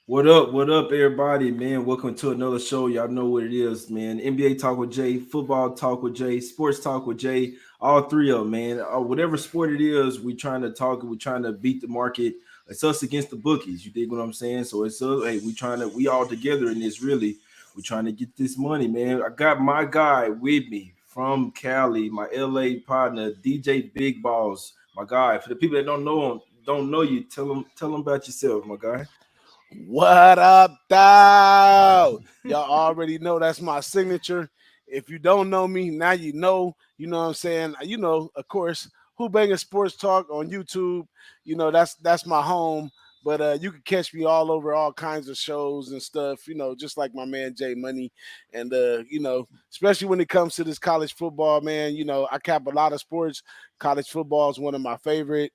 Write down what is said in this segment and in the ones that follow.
What up, everybody, man? Welcome to another show. Y'all know what it is, man. NBA Talk with Jay, football talk with Jay, sports talk with Jay, all three of them, man. Whatever sport it is, we trying to talk, we trying to beat the market. It's us against the bookies. You dig what I'm saying? So it's us, hey, we all together in this, really. We trying to get this money, man. I got my guy with me from Cali, my LA partner, DJ Big Balls, my guy. For the people that don't know him, don't know you, tell them about yourself, my guy. What up, though? Y'all already know that's my signature. If you don't know me, now you know. You know what I'm saying? Of course, Who Banging Sports Talk on YouTube. That's my home. But you can catch me all over all kinds of shows and stuff, just like my man Jay Money. And, especially when it comes to this college football, man, I cap a lot of sports. College football is one of my favorite.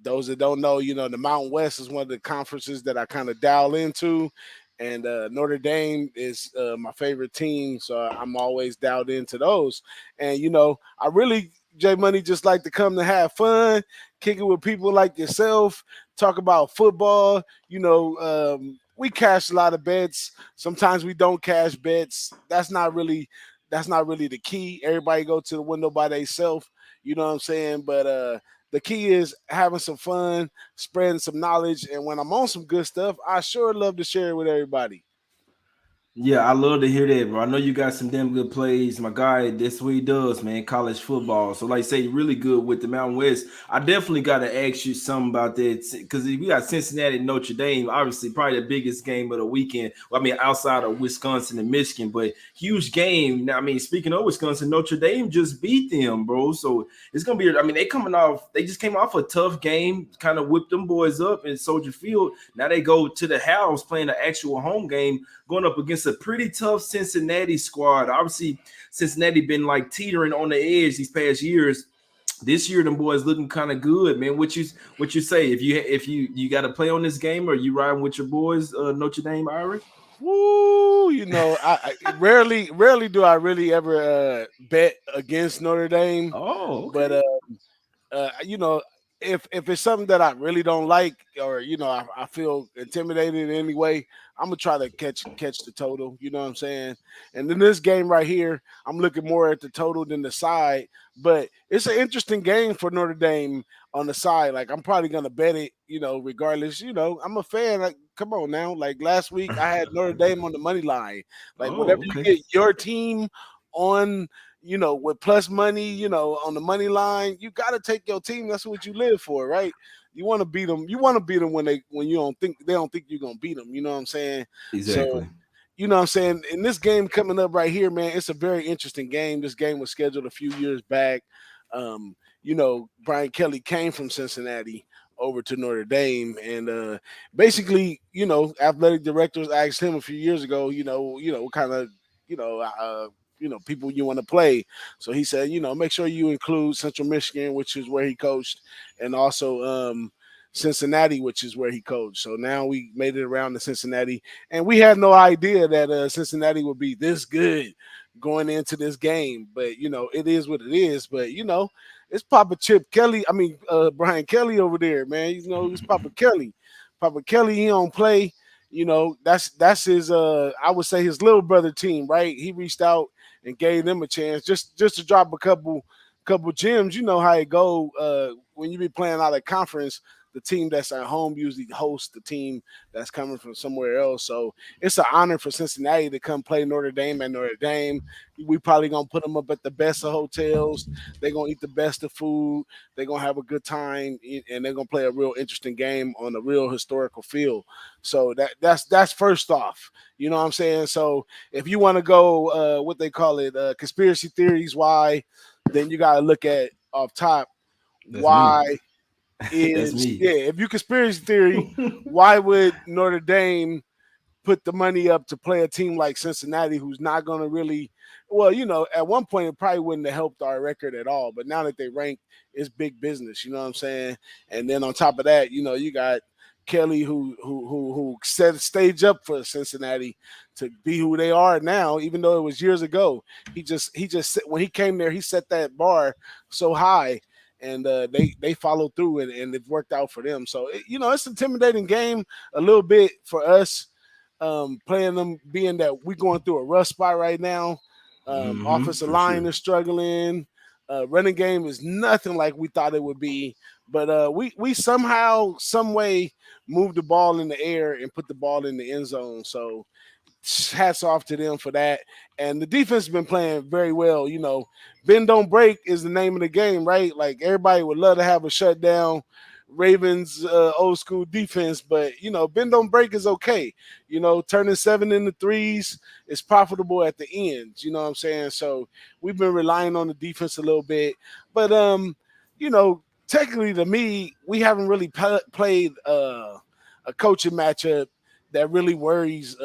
Those that don't know, the Mountain West is one of the conferences that I kind of dial into. And Notre Dame is my favorite team. So I'm always dialed into those. And, I really, Jay Money, just like to come to have fun, kick it with people like yourself, talk about football. We cash a lot of bets. Sometimes we don't cash bets. That's not really the key. Everybody go to the window by themselves. You know what I'm saying? But the key is having some fun, spreading some knowledge, and when I'm on some good stuff, I sure love to share it with everybody. Yeah, I love to hear that, bro. I know you got some damn good plays. My guy, that's what he does, man. College football. So, like I say, really good with the Mountain West. I definitely got to ask you something about that because we got Cincinnati and Notre Dame, obviously, probably the biggest game of the weekend. Well, I mean, outside of Wisconsin and Michigan, but huge game. Now, I mean, speaking of Wisconsin, Notre Dame just beat them, bro. So it's gonna be. I mean, they just came off a tough game, kind of whipped them boys up in Soldier Field. Now they go to the house playing an actual home game going up against a pretty tough Cincinnati squad. Obviously, Cincinnati been like teetering on the edge these past years. This year, them boys looking kind of good, man. What you say? If you got to play on this game, or you riding with your boys, Notre Dame Irish? Woo! I rarely do I really ever bet against Notre Dame, Oh, but okay. uh, you know, if it's something that I really don't like, or I feel intimidated in any way, I'm gonna try to catch the total. You know what I'm saying? And in this game right here, I'm looking more at the total than the side. But it's an interesting game for Notre Dame on the side. Like I'm probably gonna bet it. Regardless. I'm a fan. Like, come on now. Like last week, I had Notre Dame on the money line. Like whatever Oh, you okay. get your team on with plus money, on the money line, you got to take your team. That's what you live for, right? You want to beat them. You want to beat them when you don't think they don't think you're gonna beat them. You know what I'm saying? So, Exactly. you know what I'm saying. In this game coming up right here, man, it's a very interesting game. This game was scheduled a few years back. Brian Kelly came from Cincinnati over to Notre Dame, and basically, athletic directors asked him a few years ago, what kind of, you know, uh, people you want to play. So he said, make sure you include Central Michigan, which is where he coached, and also Cincinnati, which is where he coached. So now we made it around to Cincinnati, and we had no idea that Cincinnati would be this good going into this game. But it is what it is. But it's Papa Chip Kelly. I mean, Brian Kelly over there, man. It's Papa Kelly. Papa Kelly, he don't play. That's his I would say his little brother team, right? He reached out and gave them a chance just to drop a couple gems. You know how it go when you be playing out of conference. The team that's at home usually hosts the team that's coming from somewhere else. So it's an honor for Cincinnati to come play Notre Dame at Notre Dame. We probably gonna put them up at the best of hotels. They're gonna eat the best of food. They're gonna have a good time, and they're gonna play a real interesting game on a real historical field. So that's first off. You know what I'm saying? So if you want to go what they call it, conspiracy theories, why, then you gotta look at off top That's me. why That's is me. yeah, if you conspiracy theory, why would Notre Dame put the money up to play a team like Cincinnati who's not gonna really well, at one point it probably wouldn't have helped our record at all. But now that they rank, it's big business, you know what I'm saying? And then on top of that, you got Kelly who set the stage up for Cincinnati to be who they are now, even though it was years ago. He just when he came there, he set that bar so high, and they followed through and it worked out for them. So it's an intimidating game a little bit for us, playing them, being that we're going through a rough spot right now. Offensive For line sure. is struggling. Running game is nothing like we thought it would be. But we somehow, some way, moved the ball in the air and put the ball in the end zone. So hats off to them for that. And the defense has been playing very well. Bend don't break is the name of the game, right? Like everybody would love to have a shutdown Ravens old school defense, but bend don't break is okay. Turning 7 into threes is profitable at the ends. You know what I'm saying? So we've been relying on the defense a little bit, but you know, technically to me, we haven't really played a coaching matchup that really worries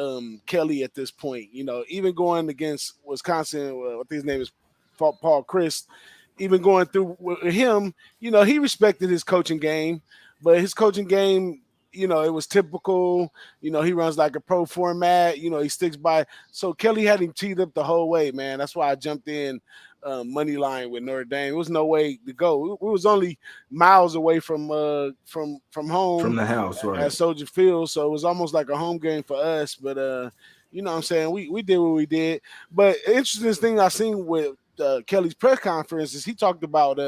Kelly at this point. Even going against Wisconsin, I think his name is Paul Chris, even going through with him, he respected his coaching game, but his coaching game, it was typical. He runs like a pro format. He sticks by. So Kelly had him teed up the whole way, man. That's why I jumped in money line with Notre Dame. There was no way to go. We was only miles away from home From the house, at right? Soldier Field, so it was almost like a home game for us. But you know what I'm saying, we did what we did. But interesting thing I seen with Kelly's press conference is he talked about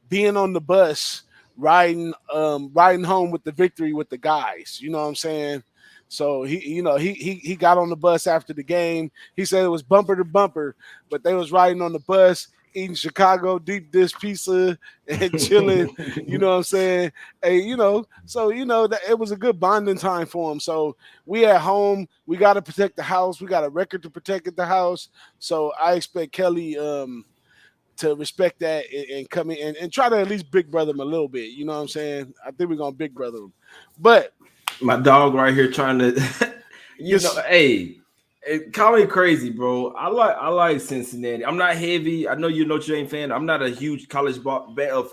being on the bus riding home with the victory with the guys. You know what I'm saying? So he got on the bus after the game. He said it was bumper to bumper, but they was riding on the bus eating Chicago deep dish pizza and chilling. You know what I'm saying? Hey, so that it was a good bonding time for him. So we at home, we got to protect the house. We got a record to protect at the house. So I expect Kelly to respect that and come in and try to at least big brother him a little bit. You know what I'm saying? I think we're gonna big brother him, but My dog right here trying to, this hey, call me crazy, bro. I like Cincinnati. I'm not heavy. I know you're a Notre Dame fan. I'm not a huge of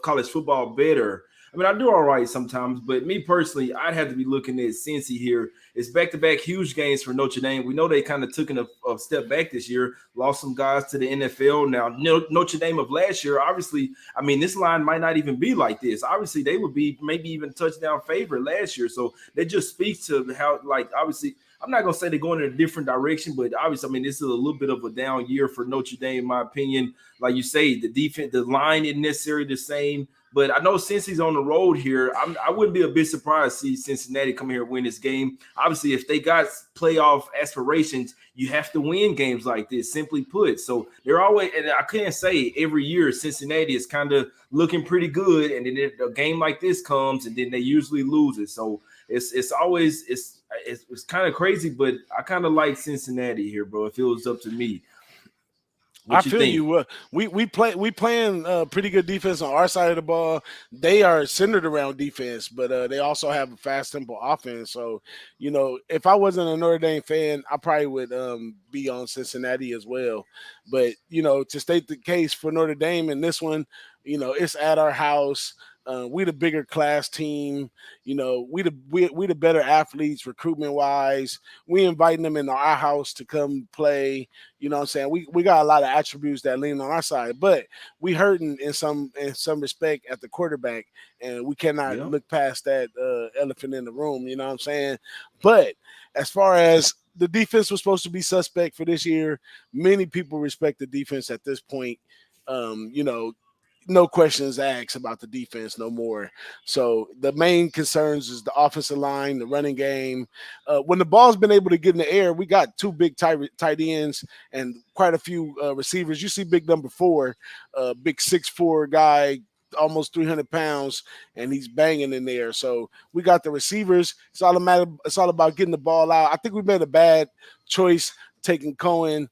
college football better. I mean, I do all right sometimes, but me personally, I'd have to be looking at Cincy here. It's back-to-back huge games for Notre Dame. We know they kind of took a step back this year, lost some guys to the NFL. Now, Notre Dame of last year, obviously, I mean, this line might not even be like this. Obviously, they would be maybe even touchdown favorite last year. So that just speaks to how, like, obviously, I'm not gonna say they're going in a different direction, but obviously, I mean, this is a little bit of a down year for Notre Dame, in my opinion. Like you say, the defense, the line isn't necessarily the same. But I know since he's on the road here, I wouldn't be a bit surprised to see Cincinnati come here and win this game. Obviously, if they got playoff aspirations, you have to win games like this, simply put. So they're always, and I can't say every year Cincinnati is kind of looking pretty good, and then a game like this comes, and then they usually lose it. So it's always it's kind of crazy, but I kind of like Cincinnati here, bro. If it was up to me, I what you feel think? you. We playing pretty good defense on our side of the ball. They are centered around defense, but they also have a fast tempo offense. So, if I wasn't a Notre Dame fan, I probably would be on Cincinnati as well. But to state the case for Notre Dame in this one, it's at our house. We the bigger class team. We the better athletes recruitment wise. We inviting them into our house to come play. You know what I'm saying? We got a lot of attributes that lean on our side, but we hurting in some respect at the quarterback, and we cannot Yeah. look past that elephant in the room. You know what I'm saying? But as far as the defense was supposed to be suspect for this year, many people respect the defense at this point. Um, you know, no questions asked about the defense no more. So the main concerns is the offensive line, the running game. When the ball's been able to get in the air, we got two big tight ends and quite a few receivers. You see big number 4, big 6'4" guy, almost 300 pounds, and he's banging in there. So we got the receivers. It's all about getting the ball out. I think we made a bad choice taking Cohen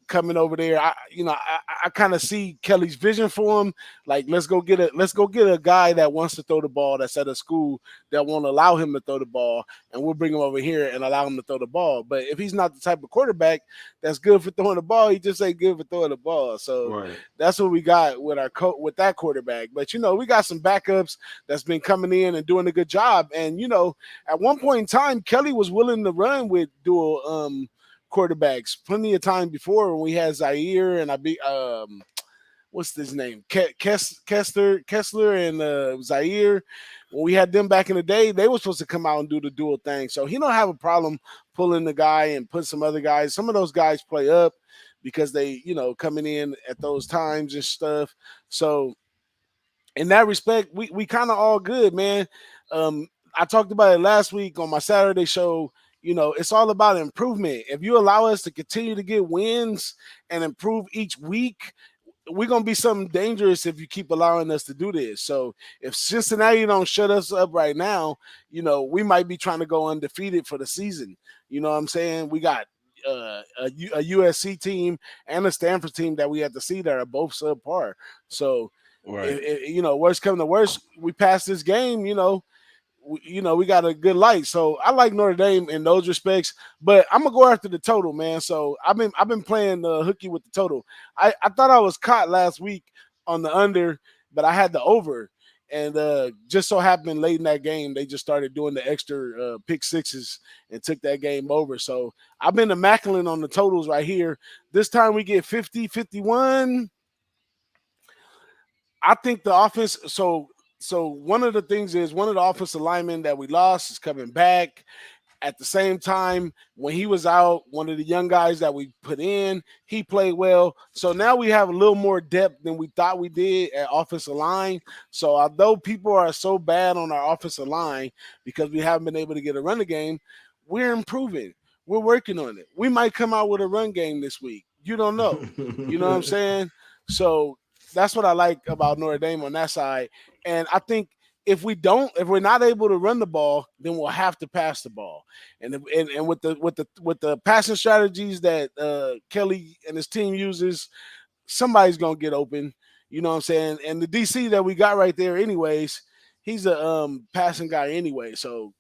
coming over there. I kind of see Kelly's vision for him. Like, let's go get a guy that wants to throw the ball, that's at a school that won't allow him to throw the ball, and we'll bring him over here and allow him to throw the ball. But if he's not the type of quarterback that's good for throwing the ball, he just ain't good for throwing the ball. So Right. that's what we got with with that quarterback. But we got some backups that's been coming in and doing a good job. And at one point in time, Kelly was willing to run with dual quarterbacks plenty of time before when we had Zaire and what's his name? Kessler and Zaire. When we had them back in the day, they were supposed to come out and do the dual thing. So he don't have a problem pulling the guy and put some other guys. Some of those guys play up because they, coming in at those times and stuff. So in that respect, we kind of all good, man. I talked about it last week on my Saturday show. It's all about improvement. If you allow us to continue to get wins and improve each week, we're gonna be something dangerous if you keep allowing us to do this. So if Cincinnati don't shut us up right now, we might be trying to go undefeated for the season. You know what I'm saying? We got a USC team and a Stanford team that we have to see that are both subpar. So, Right. worst come to worst, we pass this game. We got a good light. So I like Notre Dame in those respects, but I'm gonna go after the total, man. So I've been playing hooky with the total. I thought I was caught last week on the under, but I had the over, and just so happened late in that game they just started doing the extra pick sixes and took that game over. So I've been immaculate on the totals right here. This time we get 50, 51. I think the offense. So one of the things is one of the offensive linemen that we lost is coming back. At the same time, when he was out, one of the young guys that we put in, he played well. So now we have a little more depth than we thought we did at offensive line. So although people are so bad on our offensive line because we haven't been able to get a run game, we're improving. We're working on it. We might come out with a run game this week. You don't know. You know what I'm saying? So that's what I like about Notre Dame on that side. And I think if we're not able to run the ball, then we'll have to pass the ball. And with the passing strategies that Kelly and his team uses, somebody's gonna get open. You know what I'm saying? And the DC that we got right there, anyways, he's a passing guy anyway. So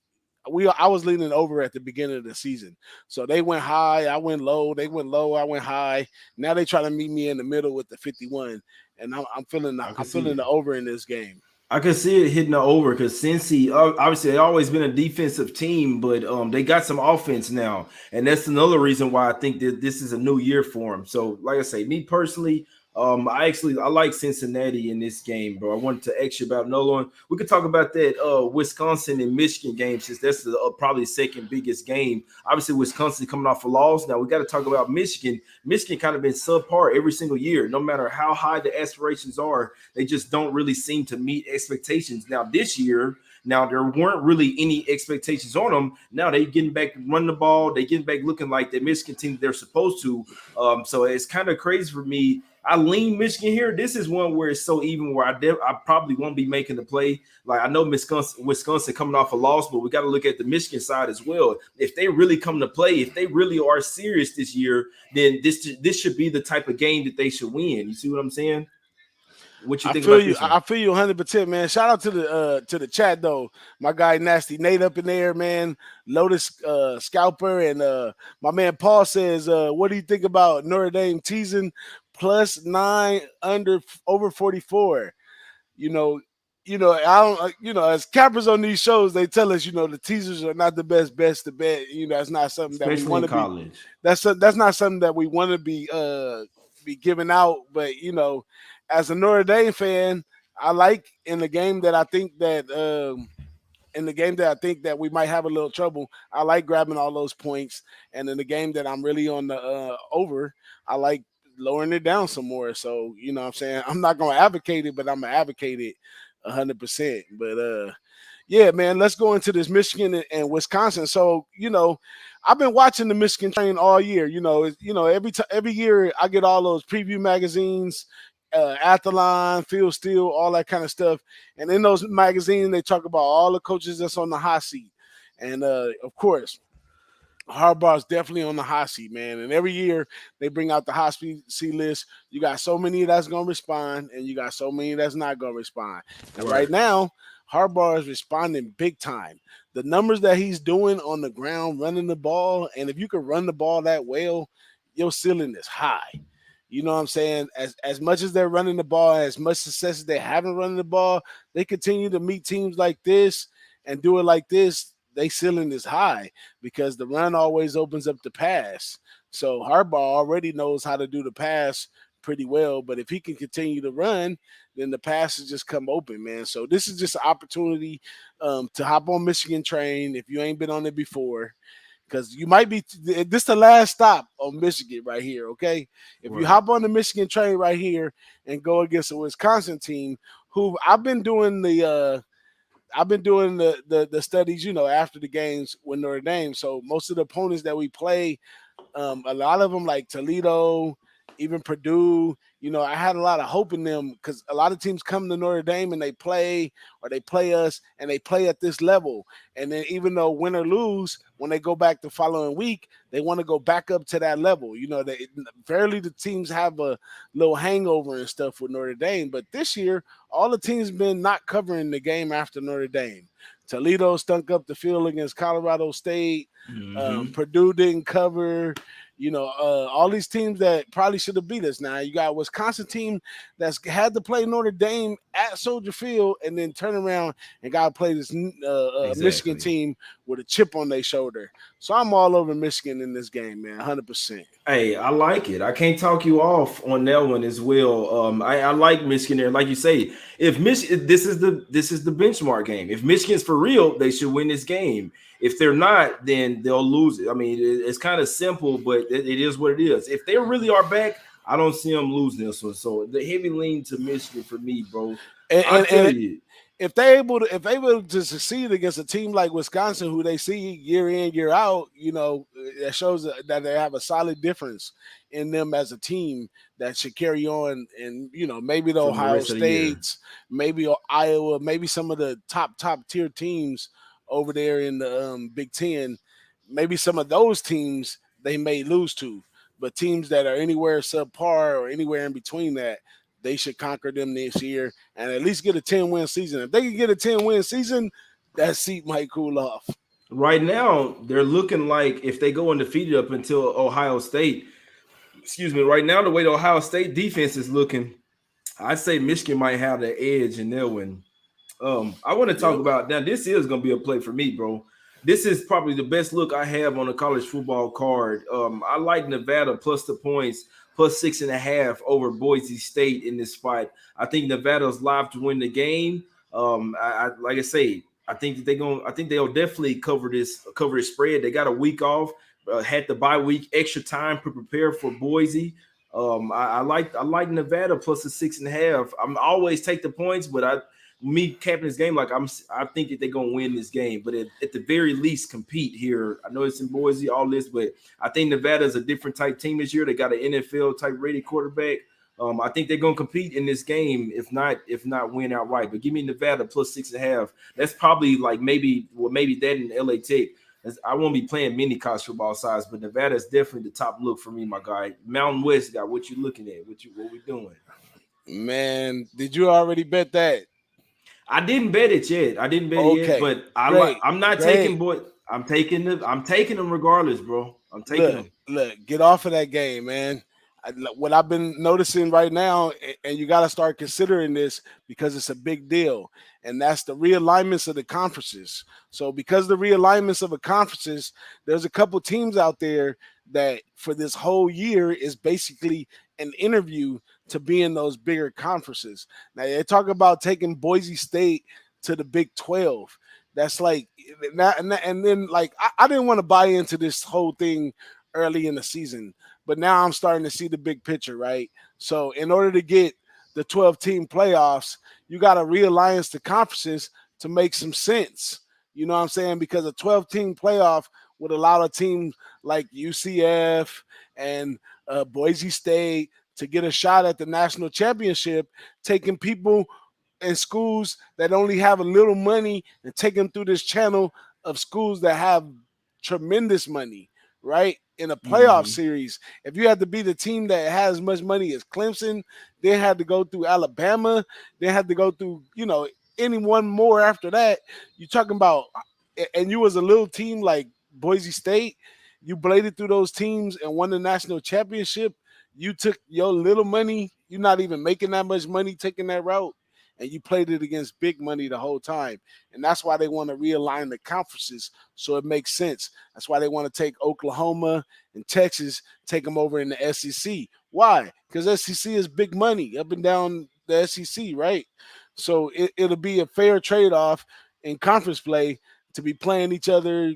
I was leaning over at the beginning of the season. So they went high, I went low. They went low, I went high. Now they try to meet me in the middle with the 51, and I'm feeling I can I'm see feeling it. the over in this game. I can see it hitting the over because Cincy, obviously, they always been a defensive team, but they got some offense now, and that's another reason why I think that this is a new year for them. So, like I say, me personally, I like Cincinnati in this game, bro. I wanted to ask you about another one. We could talk about that Wisconsin and Michigan game since that's probably the second biggest game. Obviously, Wisconsin coming off a loss. Now we got to talk about Michigan. Michigan kind of been subpar every single year, no matter how high the aspirations are. They just don't really seem to meet expectations. Now this year, now there weren't really any expectations on them. Now they getting back to run the ball. They getting back looking like the Michigan team they're supposed to. So it's kind of crazy for me. I lean Michigan here. This is one where it's so even where I probably won't be making the play. Like I know Wisconsin coming off a loss, but we got to look at the Michigan side as well. If they really come to play, if they really are serious this year, then this should be the type of game that they should win. You see what I'm saying? What you I think feel about you. this one? I feel you 100%, man. Shout out to the chat though. My guy Nasty Nate up in there, man. Lotus Scalper and my man Paul says, what do you think about Notre Dame teasing +9 under over 44? You know, I don't, as cappers on these shows, they tell us, the teasers are not the best to bet. That's not something that we Especially want in to be. college. That's not something that we want to be giving out. But as a Notre Dame fan, I like in the game that I think that we might have a little trouble, I like grabbing all those points. And in the game that I'm really on the over, I like lowering it down some more. So, what I'm saying, I'm not going to advocate it, but I'm going to advocate it 100%. But yeah, man, let's go into this Michigan and Wisconsin. So, I've been watching the Michigan train all year. Every year I get all those preview magazines, Athlon, Field Steel, all that kind of stuff. And in those magazines, they talk about all the coaches that's on the hot seat. And of course, Harbaugh's definitely on the hot seat, man. And every year they bring out the hot seat list. You got so many that's going to respond, and you got so many that's not going to respond. And Right. right now, Harbaugh is responding big time. The numbers that he's doing on the ground, running the ball, and if you can run the ball that well, your ceiling is high. You know what I'm saying? As much as they're running the ball, as much success as they haven't running the ball, they continue to meet teams like this and do it like this. They ceiling is high because the run always opens up the pass. So Harbaugh already knows how to do the pass pretty well. But if he can continue to run, then the passes just come open, man. So this is just an opportunity to hop on Michigan train if you ain't been on it before, because you might be this the last stop on Michigan right here. Okay, if you Right. hop on the Michigan train right here and go against a Wisconsin team, who I've been doing the studies, after the games with Notre Dame. So most of the opponents that we play, a lot of them like Toledo, even Purdue. I had a lot of hope in them because a lot of teams come to Notre Dame and they play us and they play at this level. And then even though win or lose, when they go back the following week, they want to go back up to that level. Fairly the teams have a little hangover and stuff with Notre Dame. But this year, all the teams been not covering the game after Notre Dame. Toledo stunk up the field against Colorado State. Mm-hmm. Purdue didn't cover. All these teams that probably should have beat us. Now you got a Wisconsin team that's had to play Notre Dame at Soldier Field and then turn around and got to play this Michigan Exactly. team with a chip on their shoulder. So I'm all over Michigan in this game, man, 100%. Hey, I like it. I can't talk you off on that one as well. I like Michigan there. Like you say, if Michigan, this is the benchmark game. If Michigan's for real, they should win this game. If they're not, then they'll lose it. I mean, it's kind of simple, but it is what it is. If they really are back, I don't see them losing this one. So the heavy lean to Michigan for me, bro. And, I and, tell and you, if they able to succeed against a team like Wisconsin, who they see year in year out, that shows that they have a solid difference in them as a team that should carry on. And maybe the from the Ohio rest of the year. States, maybe Iowa, maybe some of the top tier teams over there in the Big Ten, maybe some of those teams they may lose to, but teams that are anywhere subpar or anywhere in between that, they should conquer them this year and at least get a 10-win season. If they can get a 10-win season, that seat might cool off. Right now, they're looking like if they go undefeated up until Ohio State, excuse me, right now, the way the Ohio State defense is looking, I'd say Michigan might have the edge in their win. I want to talk Yep. about now. This is going to be a play for me, bro. This is probably the best look I have on a college football card. I like Nevada plus the points, plus 6.5 over Boise State in this spot. I think Nevada's live to win the game. I like I say, I think that they're going. I think they'll definitely cover this spread. They got a week off, had the bye week, extra time to prepare for Boise. I like Nevada plus the 6.5. I'm always take the points, but me capping this game, I think that they're gonna win this game, but at the very least compete here. I know it's in Boise, all this, but I think Nevada is a different type team this year. They got an NFL type rated quarterback. I think they're gonna compete in this game, if not win outright. But give me Nevada plus 6.5. That's probably like maybe that in LA Tech. I won't be playing mini college football size, but Nevada is definitely the top look for me, my guy. Mountain West guy, what you looking at? What we doing? Man, did you already bet that? I didn't bet it yet. I didn't bet it yet, Okay, but I like. great, I'm not taking great. boy. I'm taking them regardless, bro. I'm taking Look, them. look, get off of that game, man. What I've been noticing right now, and you got to start considering this because it's a big deal, and that's the realignments of the conferences. So, because the realignments of the conferences, there's a couple teams out there that for this whole year is basically an interview to be in those bigger conferences. Now, they talk about taking Boise State to the Big 12. That's like, and then like I didn't want to buy into this whole thing early in the season, but now I'm starting to see the big picture, right? So in order to get the 12 team playoffs, you got to realign the conferences to make some sense. You know what I'm saying? Because a 12 team playoff would allow a team like UCF and Boise State to get a shot at the national championship, taking people in schools that only have a little money and take them through this channel of schools that have tremendous money, right? In a playoff Mm-hmm. series, if you had to be the team that has as much money as Clemson, they had to go through Alabama, they had to go through, any one more after that. You're talking about, and you was a little team like Boise State, you bladed through those teams and won the national championship. You took your little money, you're not even making that much money taking that route, and you played it against big money the whole time. And that's why they want to realign the conferences so it makes sense. That's why they want to take Oklahoma and Texas, take them over in the SEC. Why? Because SEC is big money up and down the SEC, right? So it'll be a fair trade off in conference play to be playing each other,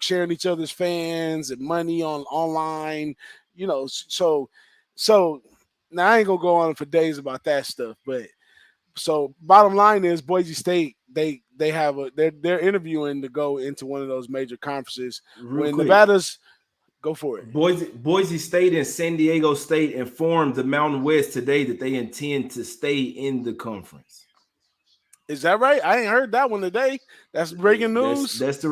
sharing each other's fans and money on online, so now I ain't gonna go on for days about that stuff, but so bottom line is Boise State they have they're interviewing to go into one of those major conferences Real when quick. Nevada's go for it. Boise State and San Diego State informed the Mountain West today that they intend to stay in the conference. Is that right? I ain't heard that one today. That's breaking news. That's the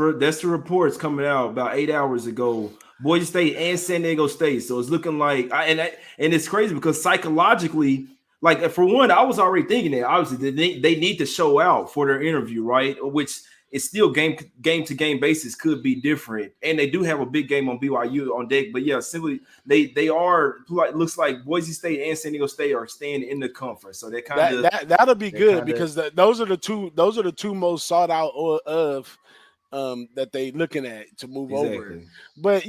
reports coming out about 8 hours ago. Boise State and San Diego State. So it's looking like, and it's crazy because psychologically, like for one, I was already thinking that obviously they need to show out for their interview, right? Which it's still game to game basis could be different, and they do have a big game on BYU on deck. But yeah, simply they are like looks like Boise State and San Diego State are staying in the conference, so they kind of that'll be good because those are the two most sought out of that they looking at to move over. But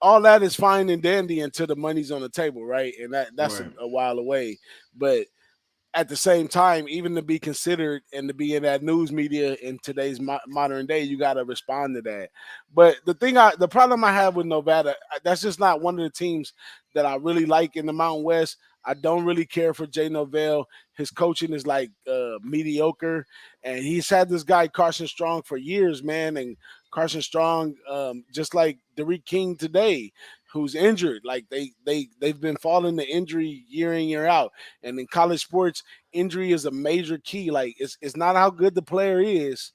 all that is fine and dandy until the money's on the table, right? And that's right. a while away. But at the same time, even to be considered and to be in that news media in today's modern day, you got to respond to that. But the problem I have with Nevada, that's just not one of the teams that I really like in the Mountain West. I don't really care for Jay Novell. His coaching is like mediocre, and he's had this guy Carson Strong for years, man. And Carson Strong, just like Derek King today, who's injured. Like they've been falling to injury year in year out. And in college sports, injury is a major key. Like it's not how good the player is.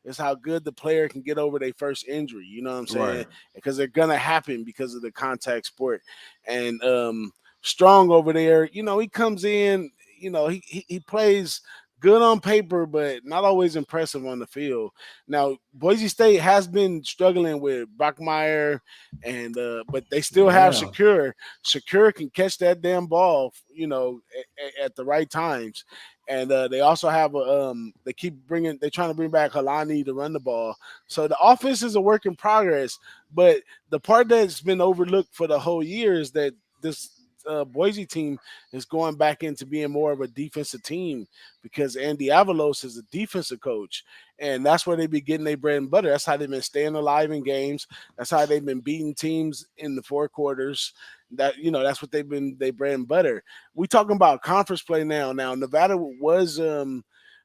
It's how good the player can get over their first injury. You know what I'm saying? Right. Because they're gonna happen because of the contact sport. And Strong over there, he comes in, he plays good on paper, but not always impressive on the field. Now, Boise State has been struggling with Brockmeyer, and but they still have Shakur. Shakur can catch that damn ball, at the right times. And they also have they're trying to bring back Halani to run the ball. So the offense is a work in progress. But the part that's been overlooked for the whole year is that this Boise team is going back into being more of a defensive team because Andy Avalos is a defensive coach, and that's where they be getting their bread and butter. That's how they've been staying alive in games. That's how they've been beating teams in the four quarters. That's what they've been their bread and butter. We talking about conference play now. Now Nevada was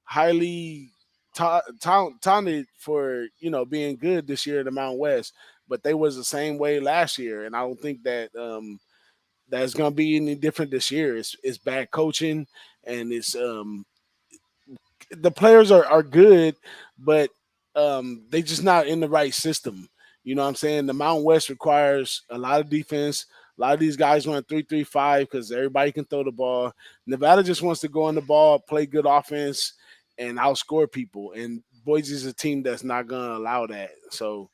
highly talented for being good this year in the Mountain West, but they was the same way last year, and I don't think that that's going to be any different this year. It's bad coaching, and it's the players are good, but they just not in the right system. You know what I'm saying? The Mountain West requires a lot of defense. A lot of these guys run 3-3-5 because everybody can throw the ball. Nevada just wants to go on the ball, play good offense, and outscore people. And Boise's a team that's not going to allow that. So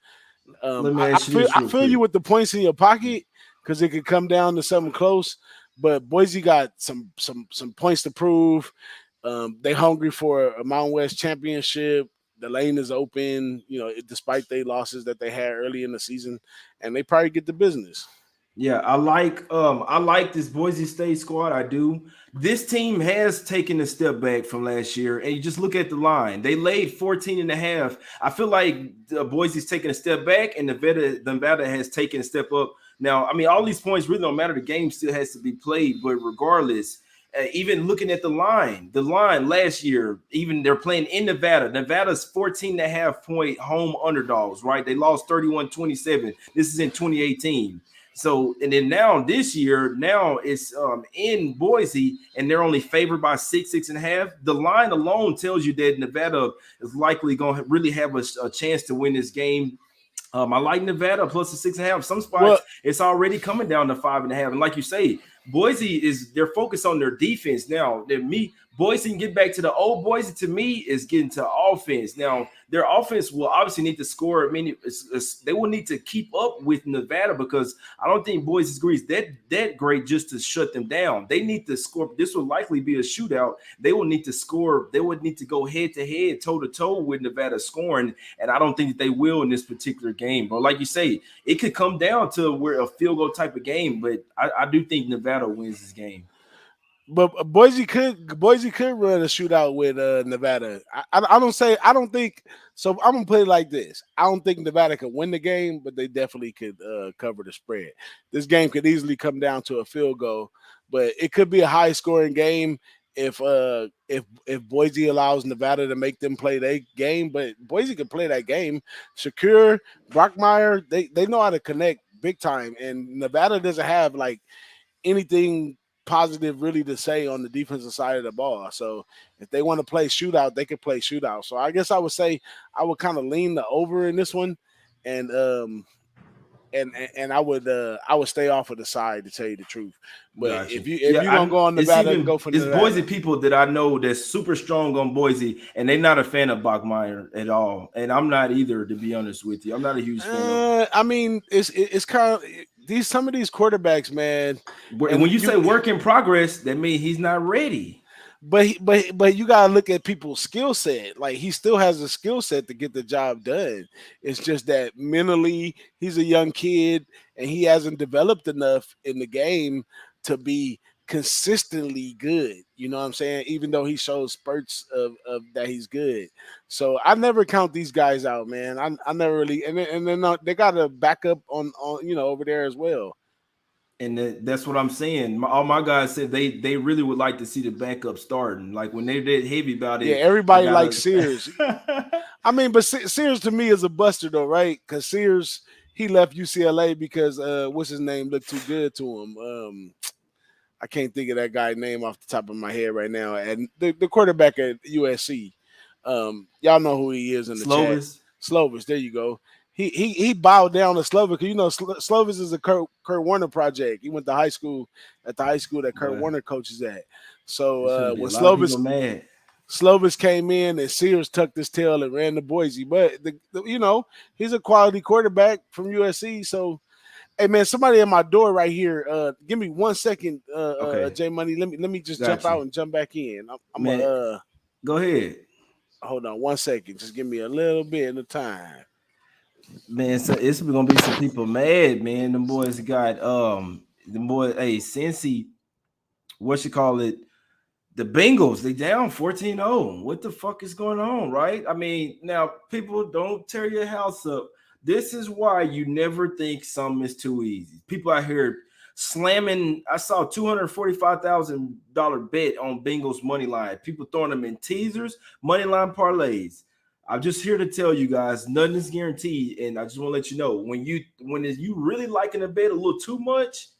Let me I ask you this real feel you quick. with the points in your pocket because it could come down to something close. But Boise got some points to prove. They hungry for a Mountain West championship. The lane is open, despite their losses that they had early in the season, and they probably get the business. Yeah, I like this Boise State squad. I do. This team has taken a step back from last year, and you just look at the line. They laid 14 and a half. I feel like Boise's taking a step back, and Nevada has taken a step up. Now, I mean, all these points really don't matter. The game still has to be played, but regardless, even looking at the line last year, even they're playing in Nevada. Nevada's 14 and a half point home underdogs, right? They lost 31-27. This is in 2018. So, and then now this year, now it's in Boise, and they're only favored by 6.5. The line alone tells you that Nevada is likely going to really have a chance to win this game. I like Nevada plus the 6.5. Some spots it's already coming down to 5.5. And like you say, Boise they're focused on their defense now. Boise can get back to the old Boise. To me, is getting to offense now. their offense will obviously need to score. I mean, they will need to keep up with Nevada because I don't think Boise agrees that great just to shut them down. They need to score. This will likely be a shootout. They will need to score. They would need to go head to head, toe to toe with Nevada scoring, and I don't think that they will in this particular game. But like you say, it could come down to where a field goal type of game. But I do think Nevada wins this game. But Boise could run a shootout with Nevada. I don't think so. I'm gonna put it like this: I don't think Nevada could win the game, but they definitely could cover the spread. This game could easily come down to a field goal, but it could be a high scoring game if Boise allows Nevada to make them play their game. But Boise can play that game. Shakur, Brockmeyer, they know how to connect big time, and Nevada doesn't have like anything positive really to say on the defensive side of the ball. So if they want to play shootout, they could play shootout. So I guess I would say I would kind of lean the over in this one, and I would stay off of the side to tell you the truth. But Gotcha. if Yeah, you're gonna go on it's Nevada, even go for it's Boise Nevada. people that I know that's super strong on Boise, and they're not a fan of Bachmeyer at all. And I'm not either, to be honest with you. I'm not a huge fan of him. I mean, it's kind of these some of these quarterbacks, man, When and you say work in progress, that means he's not ready. but you gotta look at people's skill set. Like he still has a skill set to get the job done. It's just that mentally he's a young kid and he hasn't developed enough in the game to be consistently good. You know what I'm saying? Even though he shows spurts of that he's good. So I never count these guys out, man. I never really and then they got a backup on over there as well. And that's what I'm saying. All my guys said they really would like to see the backup starting. Like when they're that heavy about Yeah, it, I everybody likes gotta. Sears. I mean, but Sears to me is a buster though, right? Because Sears he left UCLA because what's his name looked too good to him. I can't think of that guy's name off the top of my head right now. And the quarterback at USC, y'all know who he is in the chat. Slovis. Slovis, there you go. He bowed down to Slovis because Slovis is a Kurt Warner project. He went to high school at the high school that Kurt Boy, Warner coaches at. So it's gonna be a when lot of people mad. Slovis came in and Sears tucked his tail and ran to Boise. But he's a quality quarterback from USC. So hey man, somebody at my door right here. Give me 1 second, Okay, J Money. Let me just jump got you, out and jump back in. I'm a man. Go ahead, hold on 1 second. Just give me a little bit of time. man. So it's gonna be some people mad, man. Them boys got the boy. Hey, Cincy, what you call it? The Bengals, they down 14-0. What the fuck is going on, right? I mean, now people don't tear your house up. This is why you never think something is too easy. People out here slamming. I saw $245,000 bet on Bengals money line. People throwing them in teasers, money line parlays. I'm just here to tell you guys, nothing is guaranteed, and I just want to let you know when you really liking a bet a little too much,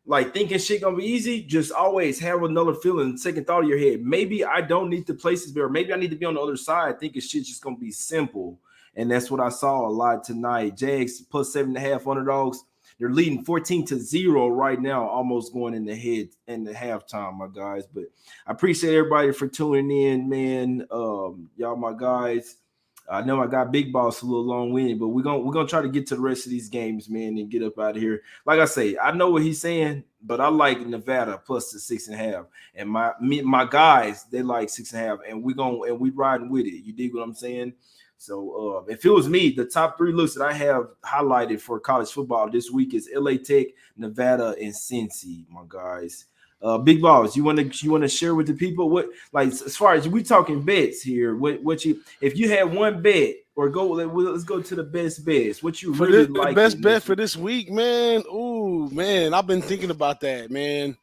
like thinking shit gonna be easy, just always have another feeling, second thought in your head. Maybe I don't need to place this bet, or maybe I need to be on the other side thinking shit's just gonna be simple. And that's what I saw a lot tonight. Jags plus 7.5 underdogs. They're leading 14-0 right now, almost going in the head in the halftime, my guys. But I appreciate everybody for tuning in, man. Y'all, my guys. I know I got Big Boss a little long winded, but we're gonna try to get to the rest of these games, man, and get up out of here. Like I say, I know what he's saying, but I like Nevada plus the 6.5, and my guys they like 6.5, and we riding with it. You dig what I'm saying? So if it was me, the top three looks that I have highlighted for college football this week is LA Tech, Nevada, and Cincy, my guys. Big Balls, you want to share with the people what, like, as far as we talking bets here, what you, if you had one bet, or let's go to the best bets, what you For really the like best in bet this for week? this week, man. Ooh, man, I've been thinking about that, man.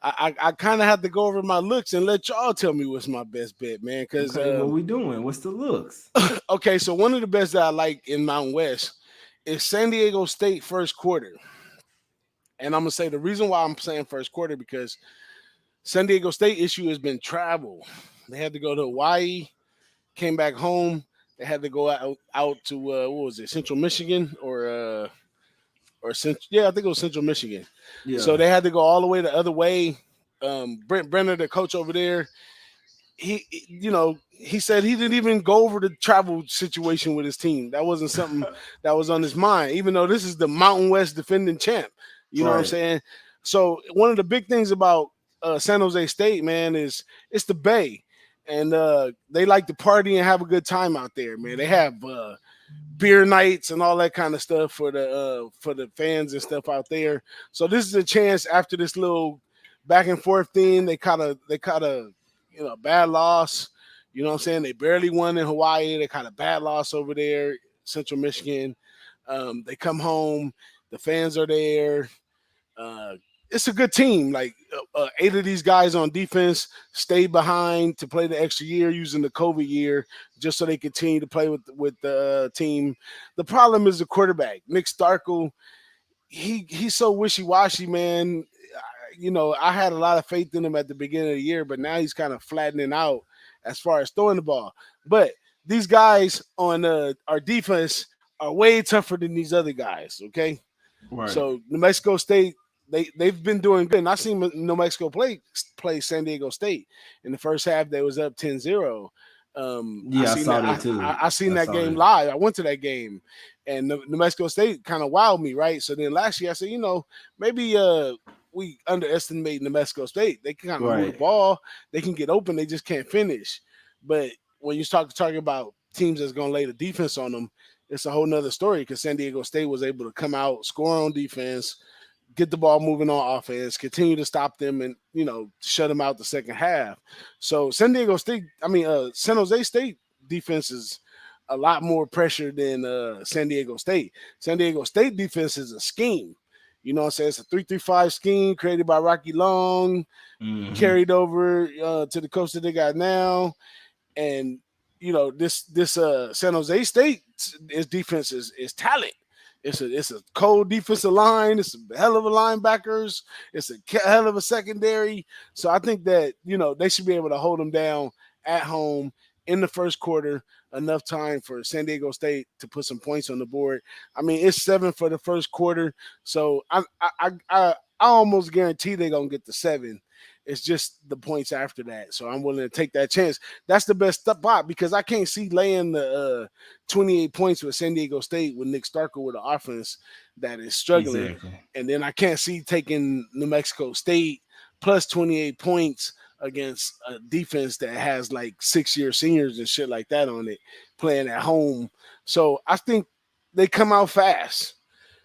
I kind of have to go over my looks and let y'all tell me what's my best bet, man. Because Okay, what we doing? What's the looks? okay, so one of the best that I like in Mountain West is San Diego State first quarter, and I'm gonna say the reason why I'm saying first quarter because San Diego State issue has been travel. They had to go to Hawaii, came back home. They had to go out to what was it, Central Michigan or Central? Yeah, I think it was Central Michigan. So Yeah, they had to go all the way the other way. Brent Brenner, the coach over there, he he said he didn't even go over the travel situation with his team. That wasn't something that was on his mind, even though this is the Mountain West defending champ. You know what I'm Right. saying? So one of the big things about San Jose State, man, is it's the Bay, and they like to party and have a good time out there, man. They have beer nights and all that kind of stuff for the fans and stuff out there. So this is a chance after this little back and forth thing. They caught a bad loss. You know what I'm saying? They barely won in Hawaii. They caught a bad loss over there, Central Michigan. They come home. The fans are there. Uh, it's a good team. Like 8 of these guys on defense stayed behind to play the extra year using the COVID year, just so they continue to play with the team. The problem is the quarterback, Nick Starkel. He's so wishy washy, man. I had a lot of faith in him at the beginning of the year, but now he's kind of flattening out as far as throwing the ball. But these guys on our defense are way tougher than these other guys. Okay, Right. so New Mexico State, they've been doing good. And I seen New Mexico play San Diego State in the first half. They was up 10-0. I Yeah, I seen saw that. that too. I seen I that saw game that. live. I went to that game, and New Mexico State kind of wowed me, right? So then last year I said, maybe we underestimate New Mexico State. They can kind of move the Right. ball. They can get open. They just can't finish. But when you start talking about teams that's going to lay the defense on them, it's a whole nother story because San Diego State was able to come out, score on defense, get the ball moving on offense, continue to stop them, and shut them out the second half. So San Jose State defense is a lot more pressure than San Diego State. San Diego State defense is a scheme. You know what I'm saying? It's a 3-3-5 scheme created by Rocky Long, Hmm. carried over to the coach that they got now. And this San Jose State its defense is talent. It's a cold defensive line. It's a hell of a linebackers. It's a hell of a secondary. So I think that they should be able to hold them down at home in the first quarter. Enough time for San Diego State to put some points on the board. I mean, it's 7 for the first quarter, so I almost guarantee they're gonna get the 7. It's just the points after that. So I'm willing to take that chance. That's the best spot because I can't see laying the 28 points with San Diego State with Nick Starkel with an offense that is struggling. Exactly. And then I can't see taking New Mexico State plus 28 points against a defense that has like 6-year seniors and shit like that on it playing at home. So I think they come out fast.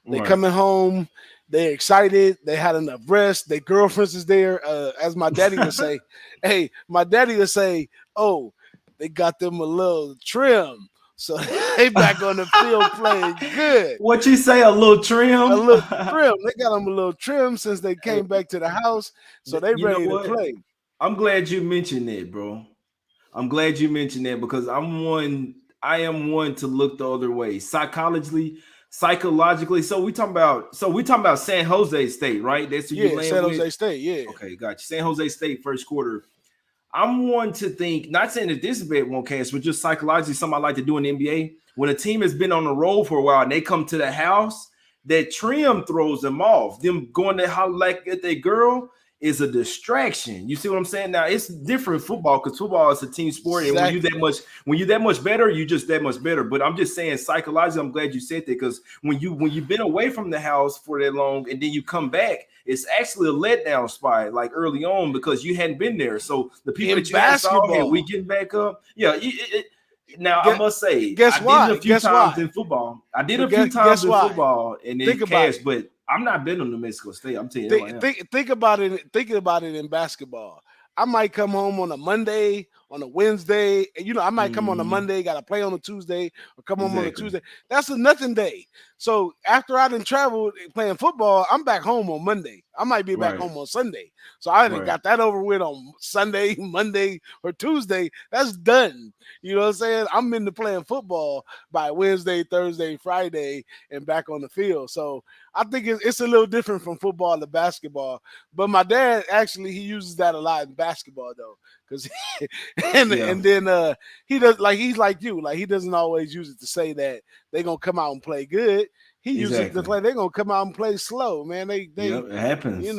They Right. coming home. They're excited. They had enough rest. Their girlfriends is there. As my daddy would say, hey, my daddy would say, oh, they got them a little trim. So they back on the field playing good. What you say? A little A trim? little trim. They got them a little trim since they Hey, came back to the house. So they you know ready to what? play. I'm glad you mentioned that, bro. I'm glad you mentioned that because I am one to look the other way. Psychologically. So we talking about San Jose State, right? That's who you Yeah, land San with. Jose State. Yeah. Okay, got you. San Jose State first quarter. I'm one to think, not saying that this bet won't cash, but just psychologically, something I like to do in the NBA. When a team has been on the road for a while and they come to the house, that trim throws them off. Them going to holler like at their girl is a distraction. You see what I'm saying? Now it's different football because football is a team sport, and Exactly. when you that much better, you just that much better. But I'm just saying psychologically, I'm glad you said that because when you've been away from the house for that long and then you come back, it's actually a letdown spot like early on because you hadn't been there. So the people In that you hadn't saw, hey, we basketball, getting back up. Yeah. Now I guess, must say guess I did it a why? few Guess times why? in football. I did But a few times guess in why? football and Think it about cashed, it. but I'm not betting on New Mexico State. I'm telling you that right think now. think think about it. Thinking about it in basketball, I might come home on a Monday, on a Wednesday, and I might come on a Hmm. Monday, got to play on a Tuesday, or come home on a Exactly. Tuesday. That's a nothing day. So after I done traveled playing football, I'm back home on Monday. I might be back Right. home on Sunday. So I done Right. got that over with on Sunday, Monday, or Tuesday. That's done. You know what I'm saying? I'm into playing football by Wednesday, Thursday, Friday, and back on the field. So I think it's a little different from football to basketball. But my dad actually he uses that a lot in basketball though, because Yeah. and then he does like he's like you, like he doesn't always use it to say that they're gonna come out and play good. He uses it to Exactly. play they're gonna come out and play slow, man. Yeah. It happens. They